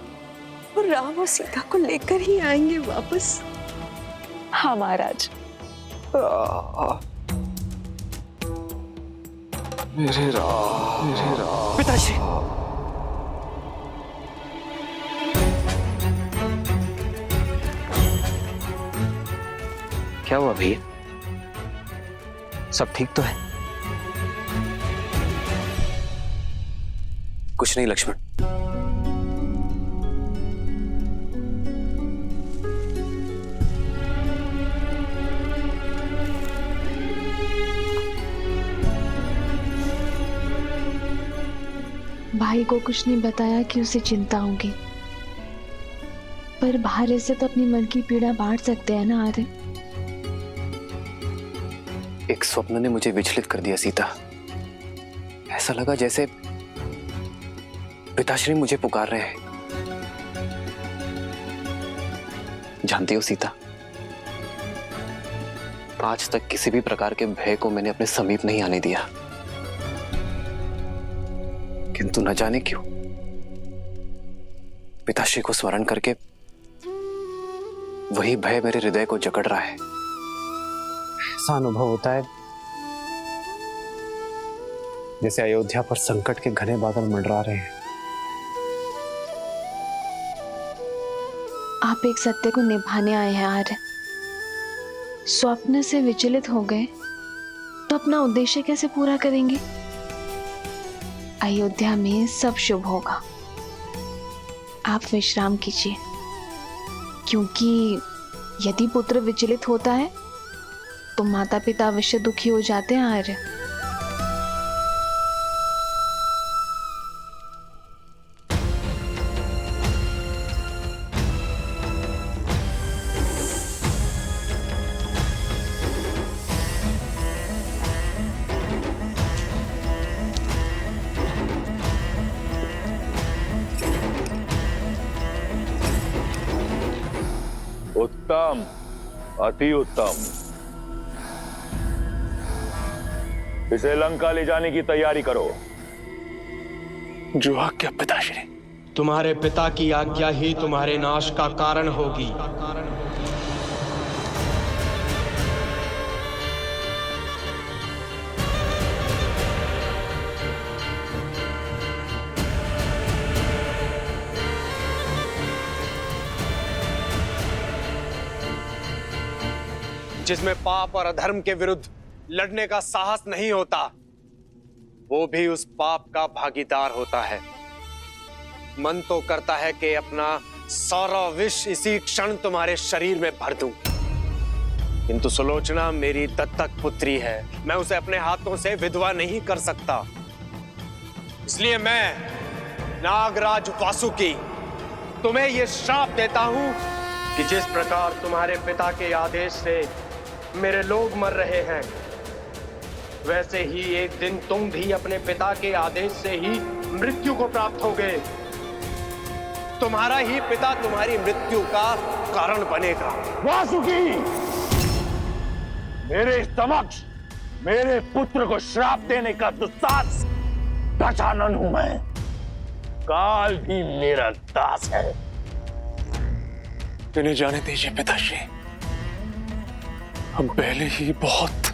H: राम और सीता को लेकर ही आएंगे वापस। हाँ महाराज।
S: मेरे राम
B: पिताश्री।
E: क्या हुआ भैया? सब ठीक तो है?
B: कुछ नहीं लक्ष्मण।
T: भाई को कुछ नहीं बताया कि उसे चिंता होगी, पर बाहर से तो अपनी मन की पीड़ा बांट सकते हैं ना आर्य।
B: एक स्वप्न ने मुझे विचलित कर दिया सीता। ऐसा लगा जैसे पिताश्री मुझे पुकार रहे हैं। जानती हो सीता, आज तक किसी भी प्रकार के भय को मैंने अपने समीप नहीं आने दिया, किंतु न जाने क्यों पिताश्री को स्मरण करके वही भय मेरे हृदय को जकड़ रहा है। ऐसा अनुभव होता है जैसे अयोध्या पर संकट के घने बादल मंडरा रहे हैं।
T: आप एक सत्य को निभाने आए हैं आर्य। स्वप्न से विचलित हो गए तो अपना उद्देश्य कैसे पूरा करेंगे? अयोध्या में सब शुभ होगा। आप विश्राम कीजिए, क्योंकि यदि पुत्र विचलित होता है तो माता पिता अवश्य दुखी हो जाते हैं आर्य।
N: उत्तम, अति उत्तम। इसे लंका ले जाने की तैयारी करो।
B: जो आज्ञा पिताश्री।
M: तुम्हारे पिता की आज्ञा ही तुम्हारे नाश का कारण होगी। जिसमें पाप और अधर्म के विरुद्ध लड़ने का साहस नहीं होता, वो भी उस पाप का भागीदार होता है। मन तो करता है कि अपना सारा विष इसी क्षण तुम्हारे शरीर में भर दूं, किंतु सुलोचना मेरी दत्तक पुत्री है। मैं उसे अपने हाथों से विधवा नहीं कर सकता। इसलिए मैं नागराज वासुकी तुम्हें यह श्राप देता हूं कि जिस प्रकार तुम्हारे पिता के आदेश से मेरे लोग मर रहे हैं, वैसे ही एक दिन तुम भी अपने पिता के आदेश से ही मृत्यु को प्राप्त होगे। तुम्हारा ही पिता तुम्हारी मृत्यु का कारण बनेगा।
N: वासुकी, मेरे समक्ष मेरे पुत्र को श्राप देने का दुस्साहस गजानन हूं मैं।
K: काल भी मेरा दास है।
M: इन्हें जाने दीजिए पिताश्री, हम पहले ही बहुत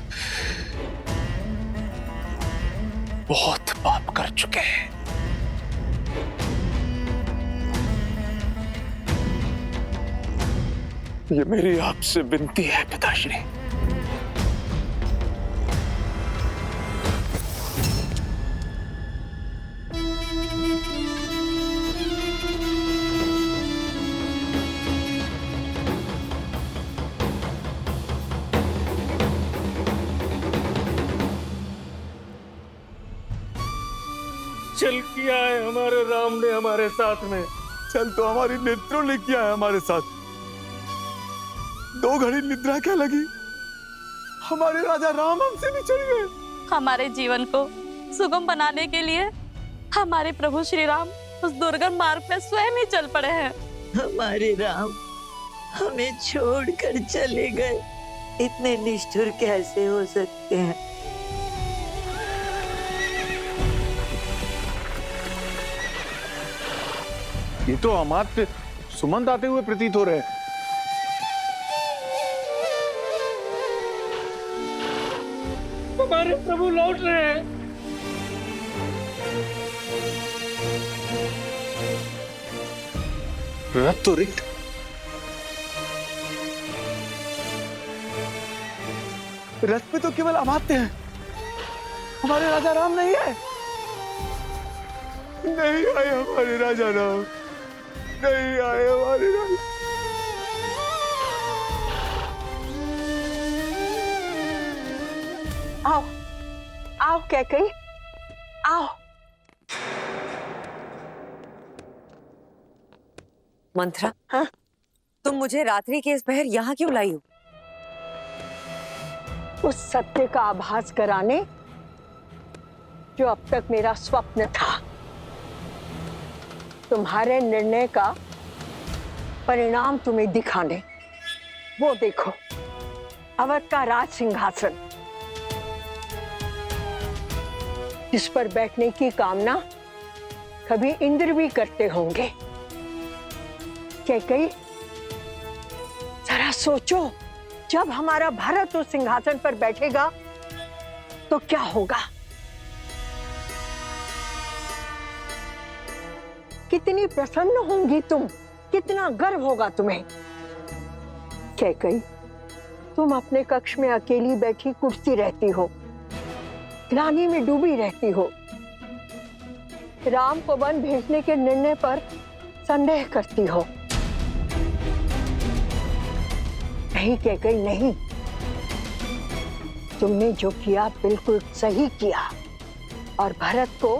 M: पाप कर चुके हैं। ये मेरी आपसे विनती है पिताश्री।
K: चल किया है हमारे राम ने हमारे साथ में।
D: चल तो हमारी नेत्रों ने किया है हमारे साथ। 2 घड़ी निद्रा क्या लगी, हमारे राजा राम हमसे बिछड़ गए।
O: हमारे जीवन को सुगम बनाने के लिए हमारे प्रभु श्री राम उस दुर्गम मार्ग में स्वयं ही चल पड़े हैं।
R: हमारे राम हमें छोड़कर चले गए, इतने निष्ठुर कैसे हो सकते हैं।
D: ये तो अमात्य सुमंत आते हुए प्रतीत हो रहे हैं।
K: हमारे प्रभु लौट रहे हैं।
M: रथ तो रिक्त,
D: रथ पे तो केवल अमात्य हैं, हमारे राजा राम नहीं है। नहीं आए हमारे राजा राम, नहीं आए हमारे राजा।
W: आओ आओ कैकई, आओ।
X: मंत्रा,
W: हाँ?
X: तुम मुझे रात्रि के इस पहर यहाँ क्यों लाई हो?
W: उस सत्य का आभास कराने जो अब तक मेरा स्वप्न था। तुम्हारे निर्णय का परिणाम तुम्हें दिखाने। वो देखो, अवध का राज सिंहासन, जिस पर बैठने की कामना कभी इंद्र भी करते होंगे। कैकई, जरा सोचो, जब हमारा भरत उस सिंहासन पर बैठेगा तो क्या होगा? कितनी प्रसन्न होंगी तुम, कितना गर्व होगा तुम्हें। कैकई, तुम अपने कक्ष में अकेली बैठी कुर्सी रहती हो, ग्लानि में डूबी रहती हो, राम को वन भेजने के निर्णय पर संदेह करती हो। नहीं कैकई, नहीं, तुमने जो किया बिल्कुल सही किया और भरत को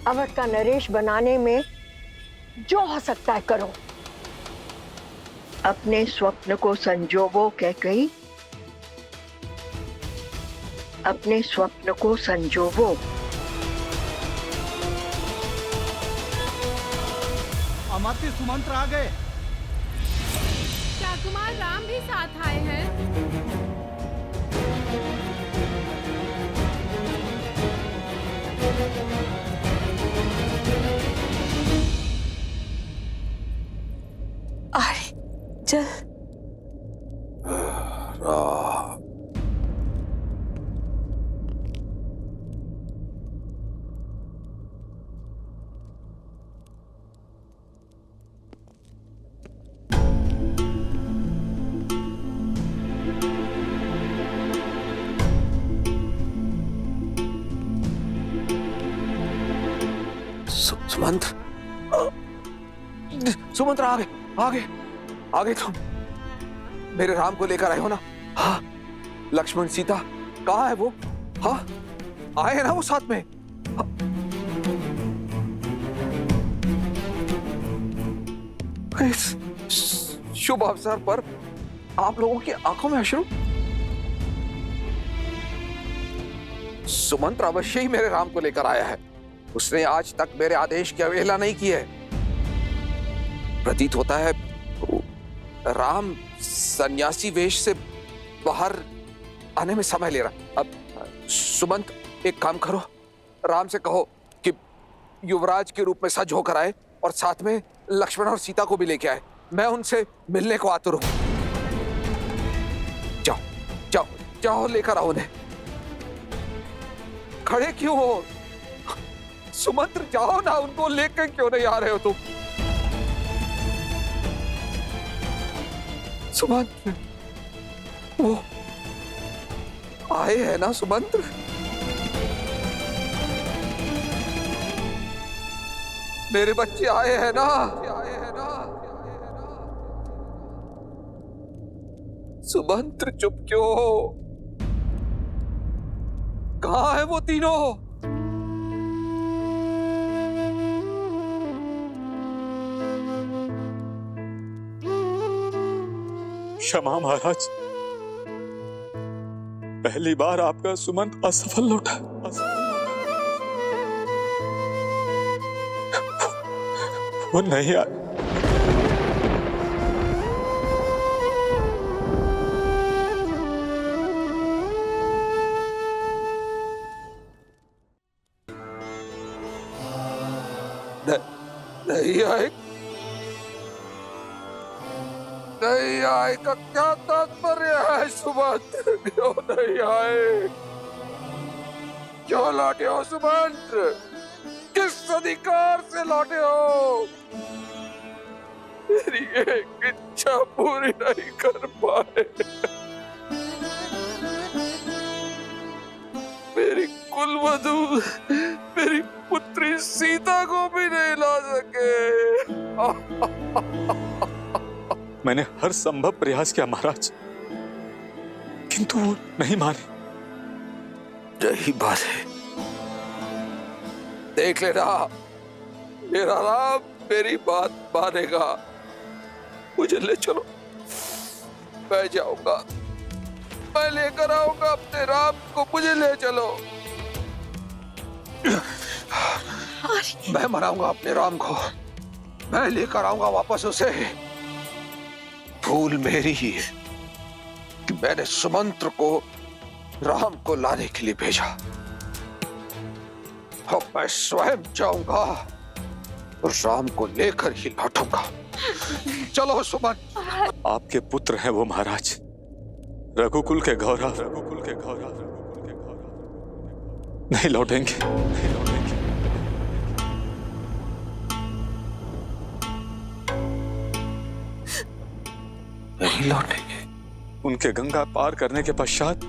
W: अवध का नरेश बनाने में जो हो सकता है करो। अपने स्वप्न को संजोवो कैकई, अपने स्वप्न को संजोवो।
Y: अमात्य सुमंत्र आ गए।
Z: क्या कुमार राम भी साथ आए हैं?
X: अरे चल।
N: सुमंत्र आ गए, आ गए, आ गए तुम। मेरे राम को लेकर आए हो ना? हाँ। लक्ष्मण सीता कहाँ है वो? हाँ, आए हैं ना वो साथ में? हाँ। इस शुभ अवसर पर आप लोगों की आंखों में अश्रु। सुमंत्र अवश्य ही मेरे राम को लेकर आया है। उसने आज तक मेरे आदेश की अवहेलना नहीं की है। प्रतीत होता है राम सन्यासी वेश से बाहर आने में समय ले रहा। अब सुमंत, एक काम करो, राम से कहो कि युवराज के रूप में सज होकर आए और साथ में लक्ष्मण और सीता को भी लेके आए। मैं उनसे मिलने को आतुर हूं। जाओ जाओ जाओ, लेकर आओ उन्हें। खड़े क्यों हो? सुमंत्र, जाओ ना, उनको लेकर क्यों नहीं आ रहे हो तुम? सुमंत्र, वो आए हैं ना सुमंत्र? मेरे बच्चे आए हैं ना? सुमंत्र, चुप क्यों हो? कहां है वो तीनों?
S: क्षमा महाराज, पहली बार आपका सुमंत असफल लौटा। वो नहीं आए।
N: नहीं आए? नहीं आए का क्या तात्पर्य है सुमंत्र? क्यों नहीं आए? क्यों लौटे हो सुमंत्र? किस अधिकार से लौटे हो? मेरी एक इच्छा पूरी नहीं कर पाए। मेरी कुलवधू, मेरी पुत्री सीता को भी नहीं ला सके।
S: मैंने हर संभव प्रयास किया महाराज, किंतु वो नहीं माने।
N: यही बात है। देख लेना, मेरा राम मेरी बात मानेगा। मुझे ले चलो, मैं जाऊंगा, मैं लेकर आऊंगा अपने राम को। मुझे ले चलो, मैं मनाऊंगा अपने राम को, मैं लेकर आऊंगा वापस उसे। भूल मेरी ही है कि मैंने सुमंत्र को राम को लाने के लिए भेजा। अब मैं स्वयं जाऊंगा और राम को लेकर ही लौटूंगा। चलो सुमंत्र।
S: आपके पुत्र हैं वो महाराज, रघुकुल के गौरव, रघुकुल के गौरव, नहीं लौटेंगे, नहीं लौटेंगे।
N: नहीं लौटेंगे।
S: उनके गंगा पार करने के पश्चात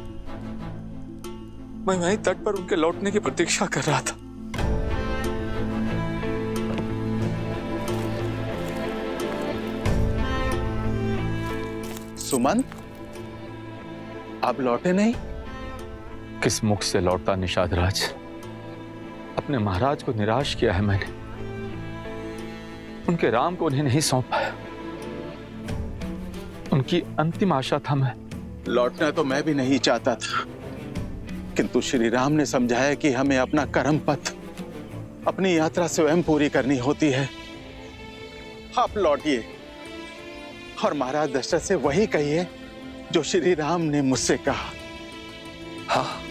S: मैं वहीं तट पर उनके लौटने की प्रतीक्षा कर रहा था।
D: सुमंत, आप लौटे नहीं?
S: किस मुख से लौटता निषाद राज? अपने महाराज को निराश किया है मैंने। उनके राम को उन्हें नहीं सौंप पाया। उनकी अंतिम आशा था मैं।
D: लौटना तो मैं भी नहीं चाहता था, किंतु श्री राम ने समझाया कि हमें अपना कर्म पथ, अपनी यात्रा स्वयं पूरी करनी होती है। आप लौटिए और महाराज दशरथ से वही कहिए जो श्री राम ने मुझसे कहा।
N: हाँ,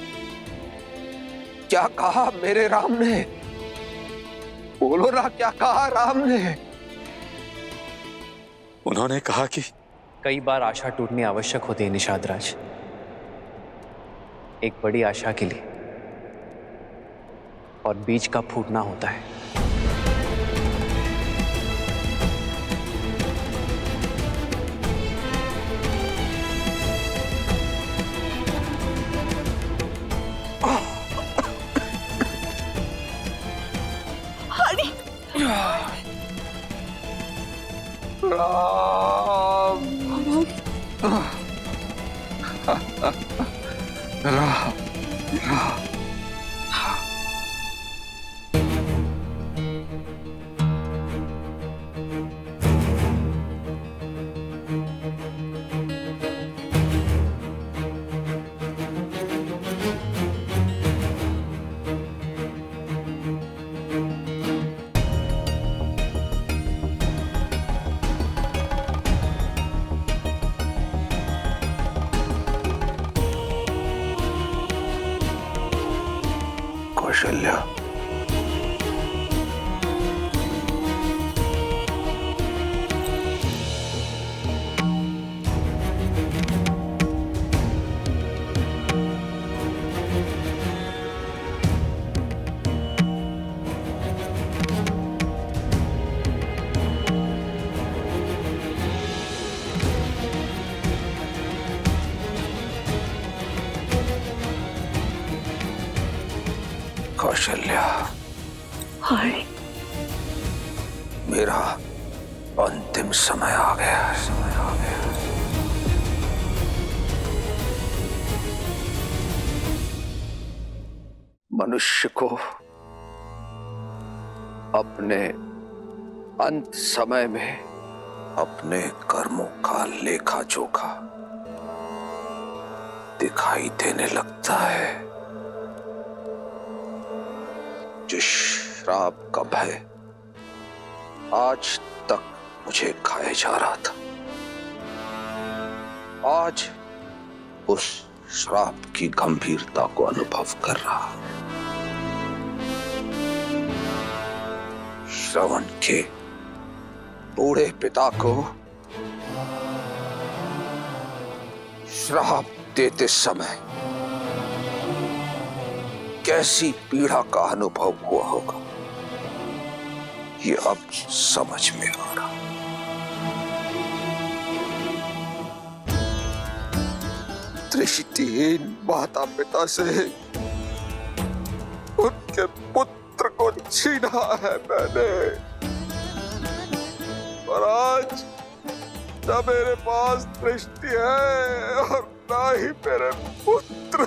N: क्या कहा मेरे राम ने? बोलो ना, क्या कहा राम ने?
S: उन्होंने कहा कि
B: कई बार आशा टूटनी आवश्यक होती है निषाद राज, एक बड़ी आशा के लिए, और बीज का फूटना होता है।
N: कौशल्या, कौशल्या,
W: हाय,
N: मेरा अंतिम समय आ गया है, समय आ गया। मनुष्य को अपने अंत समय में अपने कर्मों का लेखा जोखा दिखाई देने लगता है। जिस श्राप का भय आज तक मुझे खाए जा रहा था, आज उस श्राप की गंभीरता को अनुभव कर रहा। श्रवण के बूढ़े पिता को श्राप देते समय कैसी पीड़ा का अनुभव हुआ होगा, ये अब समझ में आ रहा। दृष्टिहीन माता पिता से उनके पुत्र को छीना है मैंने, और आज न मेरे पास दृष्टि है और ना ही मेरे पुत्र।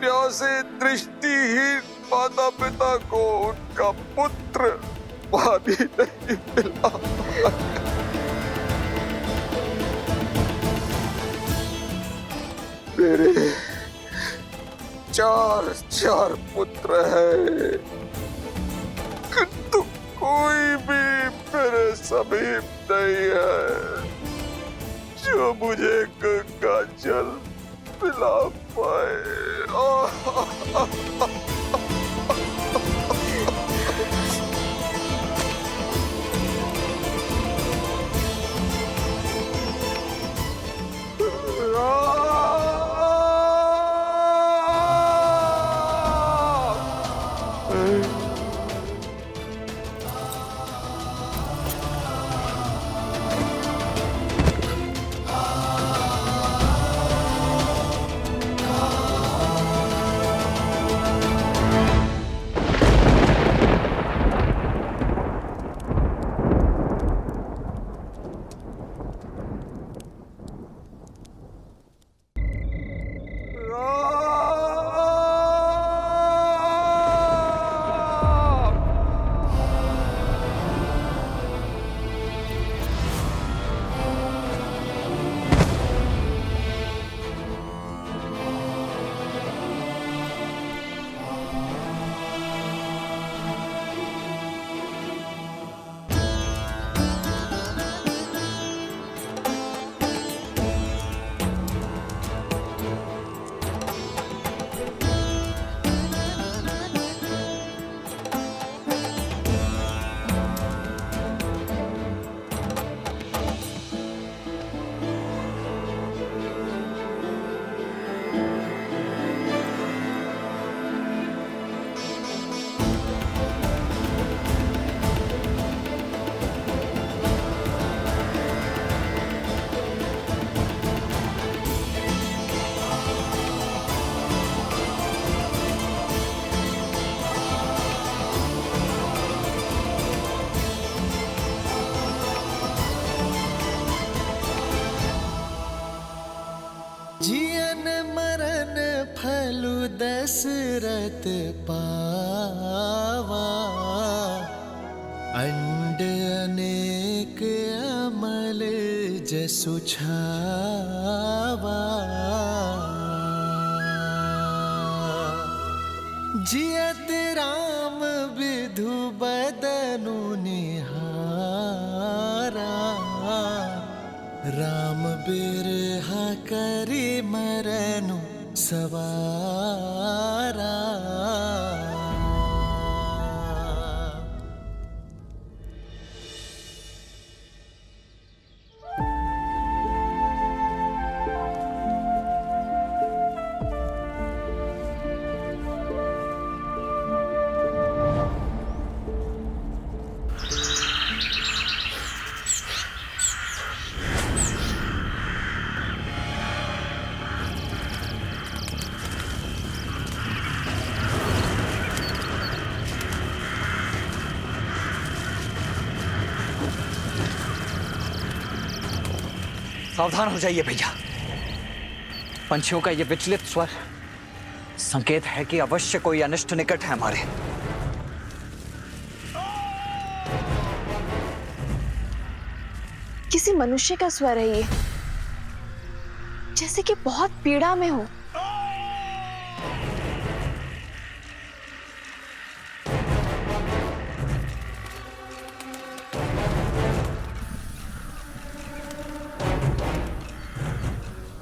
N: न्यासी दृष्टिहीन माता पिता को उनका पुत्र पानी नहीं मिला। मेरे चार पुत्र हैं, किंतु कोई भी मेरे समीप नहीं है जो मुझे गंगा जल पिला पाए।
A: दशरथ पावा, अंड अनेक अमल जसु छावा। जियत राम विधु बदनु निहारा, राम बिरहा करि मरनु सवारा।
E: सावधान हो जाइए भैया। पंछियों का ये विचलित स्वर संकेत है कि अवश्य कोई अनिष्ट निकट है हमारे।
T: किसी मनुष्य का स्वर है ये, जैसे कि बहुत पीड़ा में हो।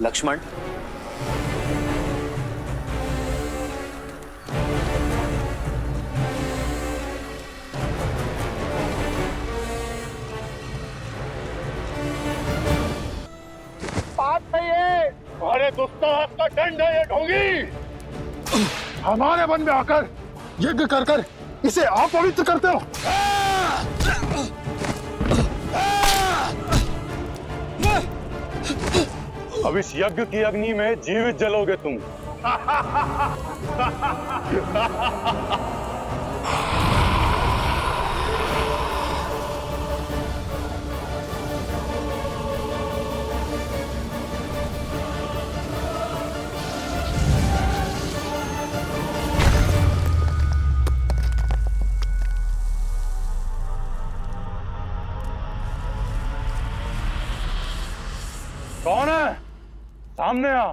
B: लक्ष्मण,
K: बात नहीं है, तुम्हारे दुस्ताहास का दंड है ये ढोंगी। हमारे वन में आकर यज्ञ कर कर इसे अपवित्र करते हो। अब इस यज्ञ की अग्नि में जीवित जलोगे तुम। कौन है? सामने आ।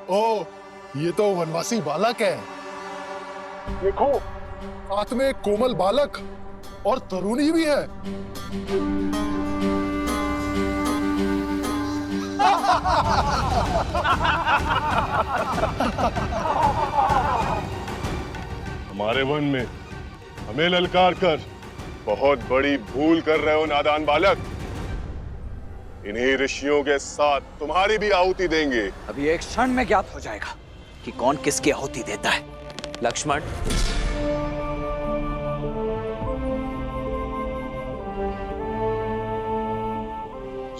C: ओ, ये तो वनवासी बालक है। देखो, साथ में एक कोमल बालक और तरुणी भी है।
K: हमारे वन में हमें ललकार कर बहुत बड़ी भूल कर रहे हो नादान बालक। इन्हीं ऋषियों के साथ तुम्हारी भी आहुति देंगे।
E: अभी एक क्षण में ज्ञात हो जाएगा कि कौन किसकी आहुति देता है।
B: लक्ष्मण,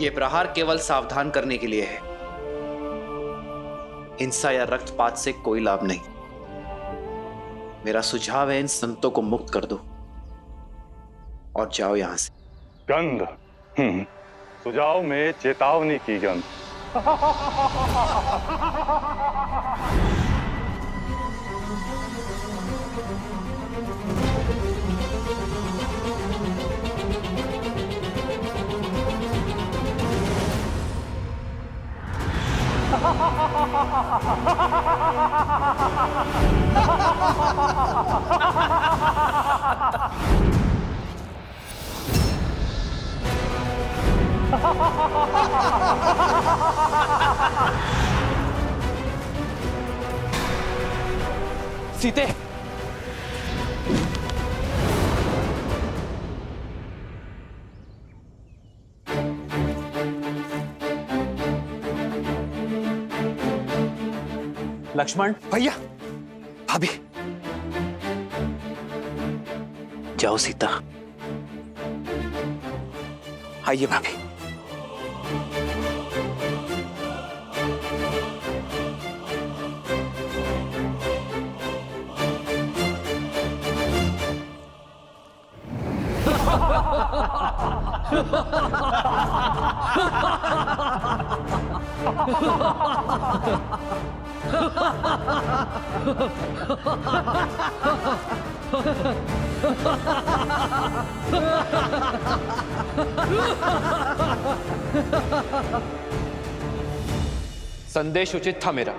B: ये प्रहार केवल सावधान करने के लिए है। हिंसा या रक्तपात से कोई लाभ नहीं। मेरा सुझाव है इन संतों को मुक्त कर दो और जाओ यहां से।
K: गंध, सुझाव में चेतावनी की गंध।
B: सीते, लक्ष्मण,
E: भैया, भाभी,
B: जाओ सीता।
E: आइए भाभी।
B: संदेश उचित था मेरा,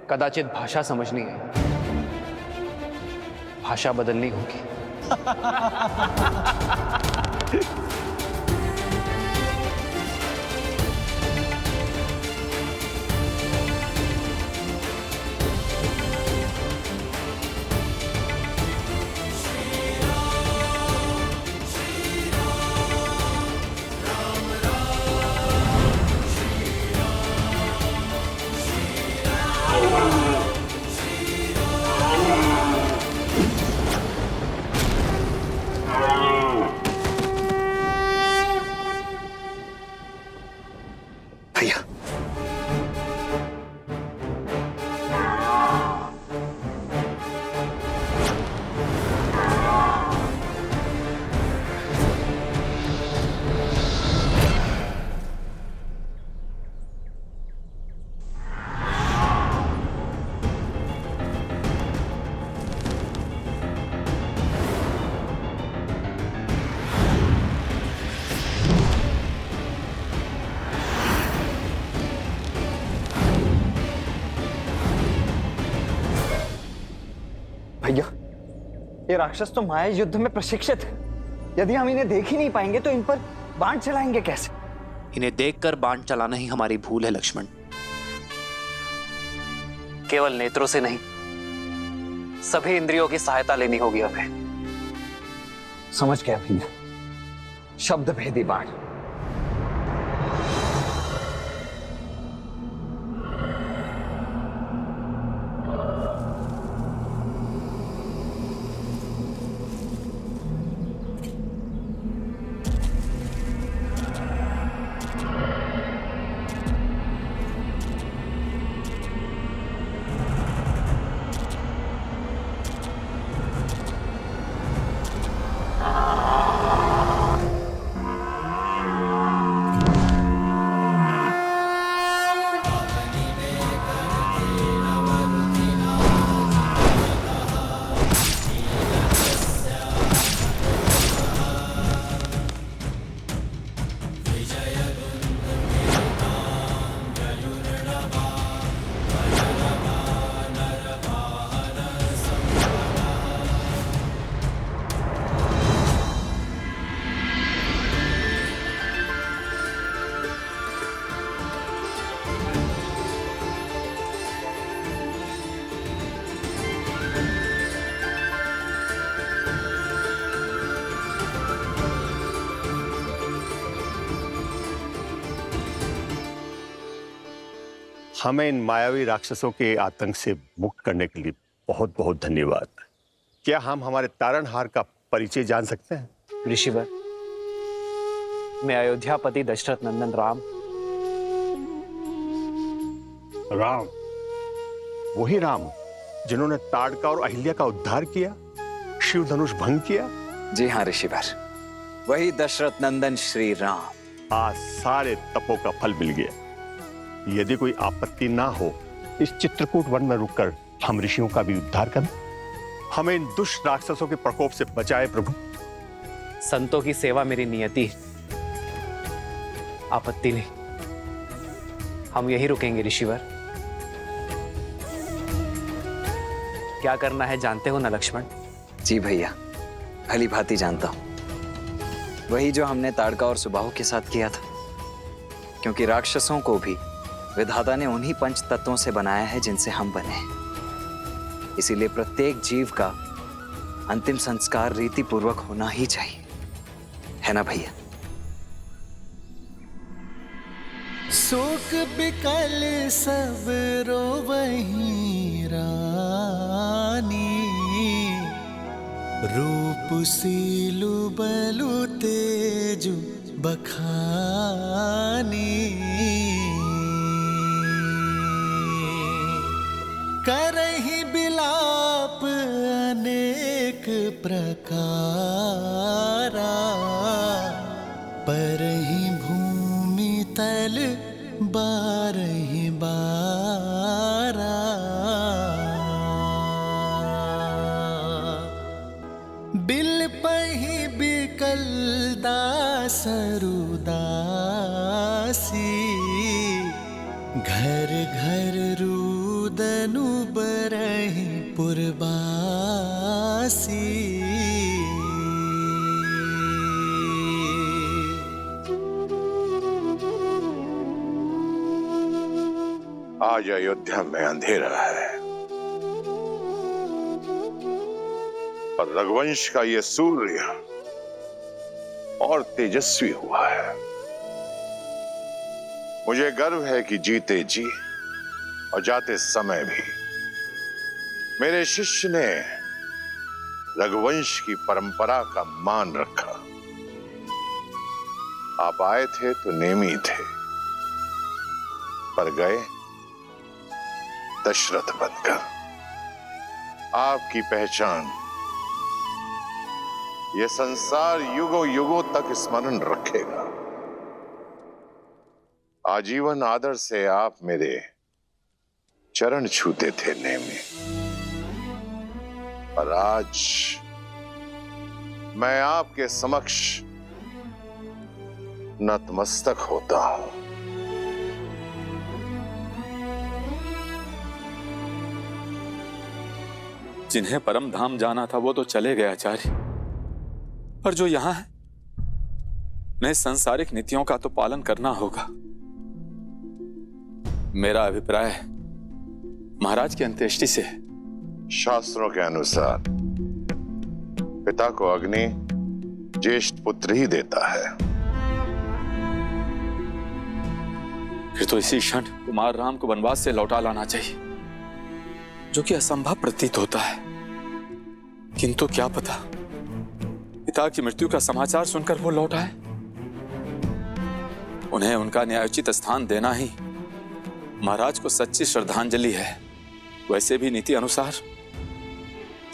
B: कदाचित भाषा समझनी है। भाषा बदलनी होगी। भैया,
F: भैया, ये राक्षस तो माया युद्ध में प्रशिक्षित है। यदि हम इन्हें देख ही नहीं पाएंगे तो इन पर बाण चलाएंगे कैसे?
B: इन्हें देखकर बाण चलाना ही हमारी भूल है लक्ष्मण। केवल नेत्रों से नहीं, सभी इंद्रियों की सहायता लेनी होगी हमें।
F: समझ गया भैया, शब्द भेदी बाण।
G: हमें इन मायावी राक्षसों के आतंक से मुक्त करने के लिए बहुत बहुत धन्यवाद। क्या हम हमारे तारणहार का परिचय जान सकते हैं?
B: ऋषिवर, मैं अयोध्यापति दशरथ नंदन राम।
G: राम, वही राम जिन्होंने ताड़का और अहिल्या का उद्धार किया, शिव धनुष भंग किया?
E: जी हाँ ऋषिवर, वही दशरथ नंदन श्री राम।
G: आज सारे तपों का फल मिल गया। यदि कोई आपत्ति ना हो, इस चित्रकूट वन में रुककर हम ऋषियों का भी उद्धार करें। हमें इन दुष्ट राक्षसों के प्रकोप से बचाए प्रभु।
B: संतों की सेवा मेरी नियति है, आपत्ति नहीं। हम यही रुकेंगे ऋषिवर। क्या करना है जानते हो ना लक्ष्मण?
E: जी भैया, भली भांति जानता हूं। वही जो हमने ताड़का और सुबाहु के साथ किया था। क्योंकि राक्षसों को भी विधाता ने उन्हीं पंच तत्वों से बनाया है जिनसे हम बने हैं। इसीलिए प्रत्येक जीव का अंतिम संस्कार रीति पूर्वक होना ही चाहिए, है ना भैया?
A: शोक बिकल सब रोवहीं रानी, रूप सीलु बलु तेजु बखानी। करहि बिलाप अनेक प्रकारा, परहि भूमि तल बारहि बारा। बिलपहि बिकल दासरु दासी, घर घर रुदनु बरहि पुरबासी। वनवासी।
N: आज अयोध्या में अंधेरा है और रघुवंश का ये सूर्य और तेजस्वी हुआ है। मुझे गर्व है कि जीते जी और जाते समय भी मेरे शिष्य ने रघुवंश की परंपरा का मान रखा। आप आए थे तो नेमी थे, पर गए दशरथ बनकर। आपकी पहचान ये संसार युगों युगों तक स्मरण रखेगा। आजीवन आदर से आप मेरे चरण छूते थे नेमी, पर आज मैं आपके समक्ष नतमस्तक होता हूं।
S: जिन्हें परम धाम जाना था वो तो चले गए आचार्य, पर जो यहां है उन्हें सांसारिक नीतियों का तो पालन करना होगा। मेरा अभिप्राय महाराज की अंत्येष्टि से है।
N: शास्त्रों के अनुसार पिता को अग्नि ज्येष्ठ पुत्र ही देता है।
S: फिर तो इसी क्षण कुमार राम को वनवास से लौटा लाना चाहिए, जो कि असंभव प्रतीत होता है। किंतु क्या पता पिता की मृत्यु का समाचार सुनकर वो लौट आए। उन्हें उनका न्यायोचित स्थान देना ही महाराज को सच्ची श्रद्धांजलि है। वैसे भी नीति अनुसार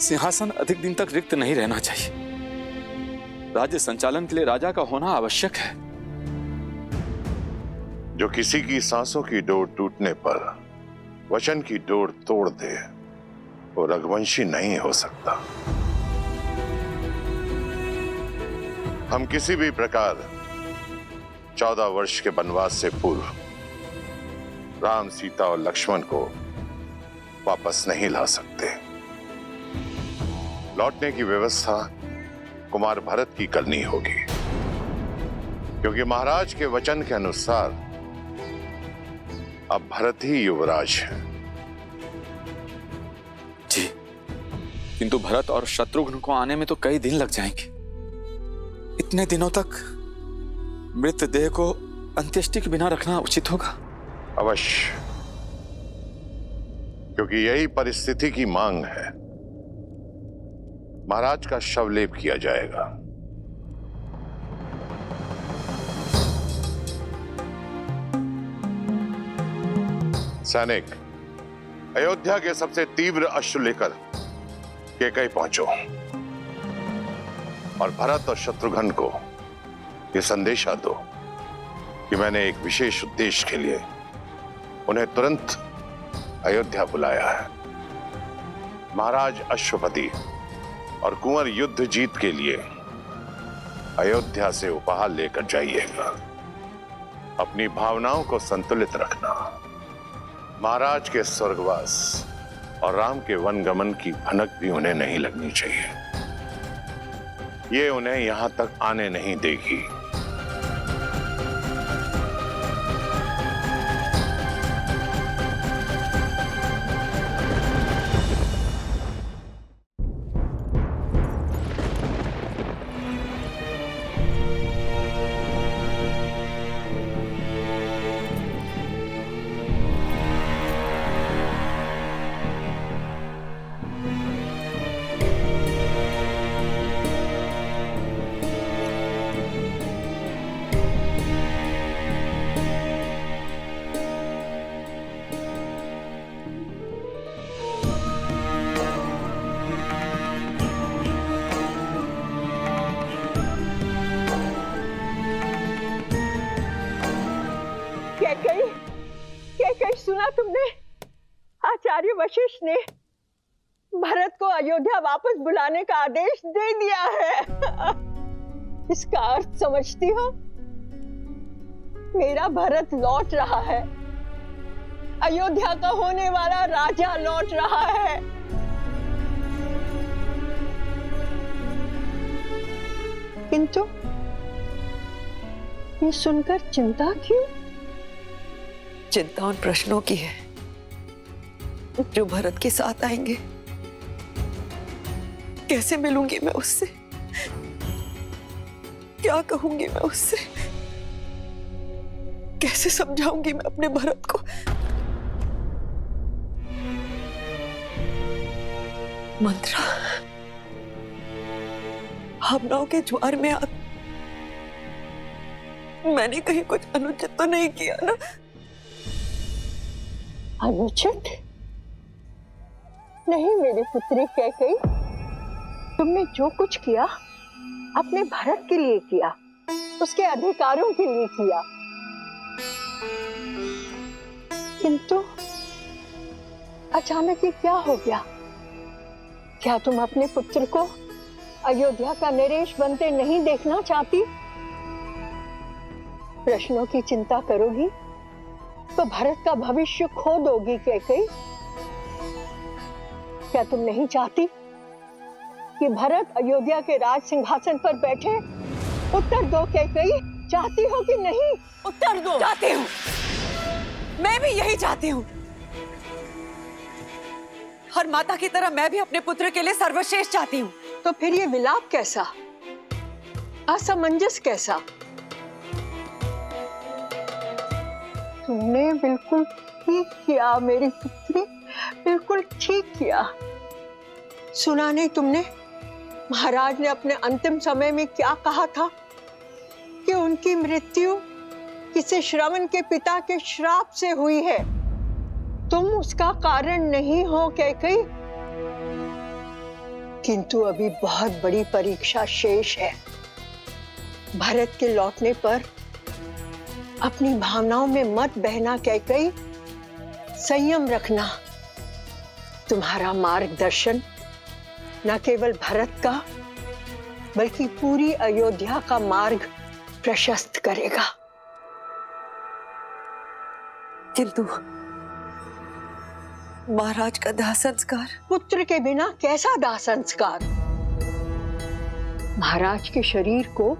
S: सिंहासन अधिक दिन तक रिक्त नहीं रहना चाहिए। राज्य संचालन के लिए राजा का होना आवश्यक है।
N: जो किसी की सांसों की डोर टूटने पर वचन की डोर तोड़ दे, वो रघुवंशी नहीं हो सकता। हम किसी भी प्रकार 14 वर्ष के वनवास से पूर्व राम, सीता और लक्ष्मण को वापस नहीं ला सकते। लौटने की व्यवस्था कुमार भरत की करनी होगी, क्योंकि महाराज के वचन के अनुसार अब भरत ही युवराज है।
S: जी, किंतु भरत और शत्रुघ्न को आने में तो कई दिन लग जाएंगे। इतने दिनों तक मृतदेह को अंत्येष्टि के बिना रखना उचित होगा।
N: अवश्य, क्योंकि यही परिस्थिति की मांग है। महाराज का शवलेप किया जाएगा। सैनिक, अयोध्या के सबसे तीव्र अश्व लेकर कैकई पहुंचो और भरत और शत्रुघ्न को यह संदेशा दो कि मैंने एक विशेष उद्देश्य के लिए उन्हें तुरंत अयोध्या बुलाया है। महाराज अश्वपति और कुंवर युद्ध जीत के लिए अयोध्या से उपहार लेकर जाइएगा। अपनी भावनाओं को संतुलित रखना। महाराज के स्वर्गवास और राम के वनगमन की भनक भी उन्हें नहीं लगनी चाहिए। ये उन्हें यहां तक आने नहीं देगी।
W: सुना तुमने? आचार्य वशिष्ठ ने भरत को अयोध्या वापस बुलाने का आदेश दे दिया है। इसका अर्थ समझती हो? मेरा भरत लौट रहा है। अयोध्या का होने वाला राजा लौट रहा है। किंतु ये सुनकर चिंता क्यों?
X: चिंता उन प्रश्नों की है जो भरत के साथ आएंगे। कैसे मिलूंगी मैं उससे? क्या कहूंगी मैं उससे? कैसे समझाऊंगी मैं अपने भरत को? मंत्रा, भावनाओं के ज्वार में आप, मैंने कहीं कुछ अनुचित तो नहीं किया ना?
W: अनुचित? नहीं मेरी पुत्री कैकेयी, तुमने जो कुछ किया अपने भरत के लिए किया, उसके अधिकारों के लिए किया। किंतु अचानक ये क्या हो गया? क्या तुम अपने पुत्र को अयोध्या का नरेश बनते नहीं देखना चाहती? प्रश्नों की चिंता करोगी तो भरत का भविष्य खो दोगी कैकेयी। क्या तुम नहीं चाहती कि भरत अयोध्या के राज सिंहासन पर बैठे? उत्तर दो कैकेयी, चाहती हो कि नहीं?
X: उत्तर दो। चाहती हूँ, मैं भी यही चाहती हूँ। हर माता की तरह मैं भी अपने पुत्र के लिए सर्वश्रेष्ठ चाहती हूँ।
W: तो फिर ये विलाप कैसा, असमंजस कैसा? तुमने बिल्कुल ठीक किया मेरी पुत्री, बिल्कुल ठीक किया। सुना नहीं तुमने महाराज ने अपने अंतिम समय में क्या कहा था कि उनकी मृत्यु किसी श्रवण के पिता के श्राप से हुई है। तुम उसका कारण नहीं हो कैकेयी। किंतु अभी बहुत बड़ी परीक्षा शेष है। भरत के लौटने पर अपनी भावनाओं में मत बहना कैकेयी, संयम रखना। तुम्हारा मार्गदर्शन न केवल भरत का बल्कि पूरी अयोध्या का मार्ग प्रशस्त करेगा।
X: किंतु महाराज का दाह संस्कार?
W: पुत्र के बिना कैसा दाह संस्कार? महाराज के शरीर को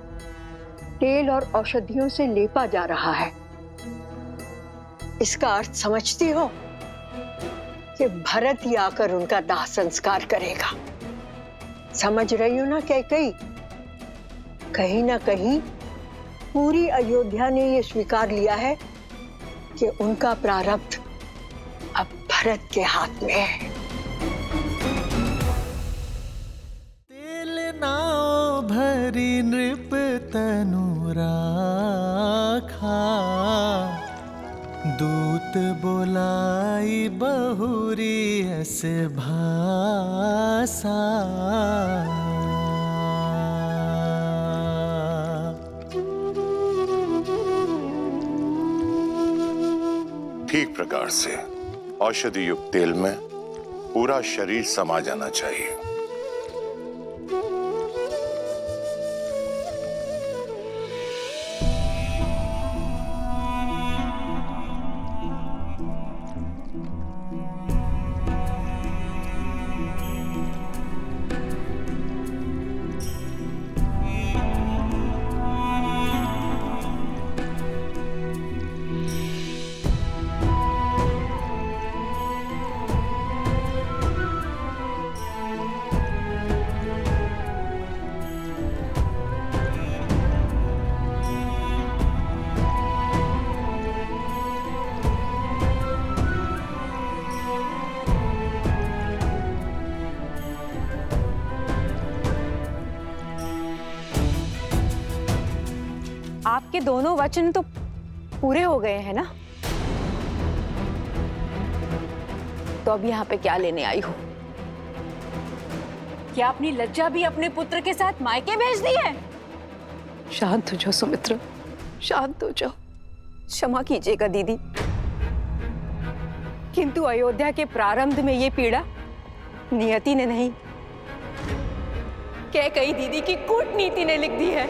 W: तेल और औषधियों से लेपा जा रहा है। इसका अर्थ समझती हो कि भरत ही आकर उनका दाह संस्कार करेगा। समझ रही हो ना कैकेयी? कहीं ना कहीं पूरी अयोध्या ने यह स्वीकार लिया है कि उनका प्रारब्ध अब भरत के हाथ में है।
A: तेल नाव भरी नृप तनु राखा, दूत बोलाई बहुरी अस भाषा।
N: ठीक प्रकार से औषधि युक्त तेल में पूरा शरीर समा जाना चाहिए।
X: आपके दोनों वचन तो पूरे हो गए हैं ना? तो अब यहाँ पे क्या लेने आई हो? क्या अपनी लज्जा भी अपने पुत्र के साथ मायके भेज दी है? शांत हो जाओ सुमित्रा, शांत हो जाओ। क्षमा कीजिएगा दीदी, किंतु अयोध्या के प्रारंभ में ये पीड़ा नियति ने नहीं, कैकेयी दीदी की कूटनीति ने लिख दी है।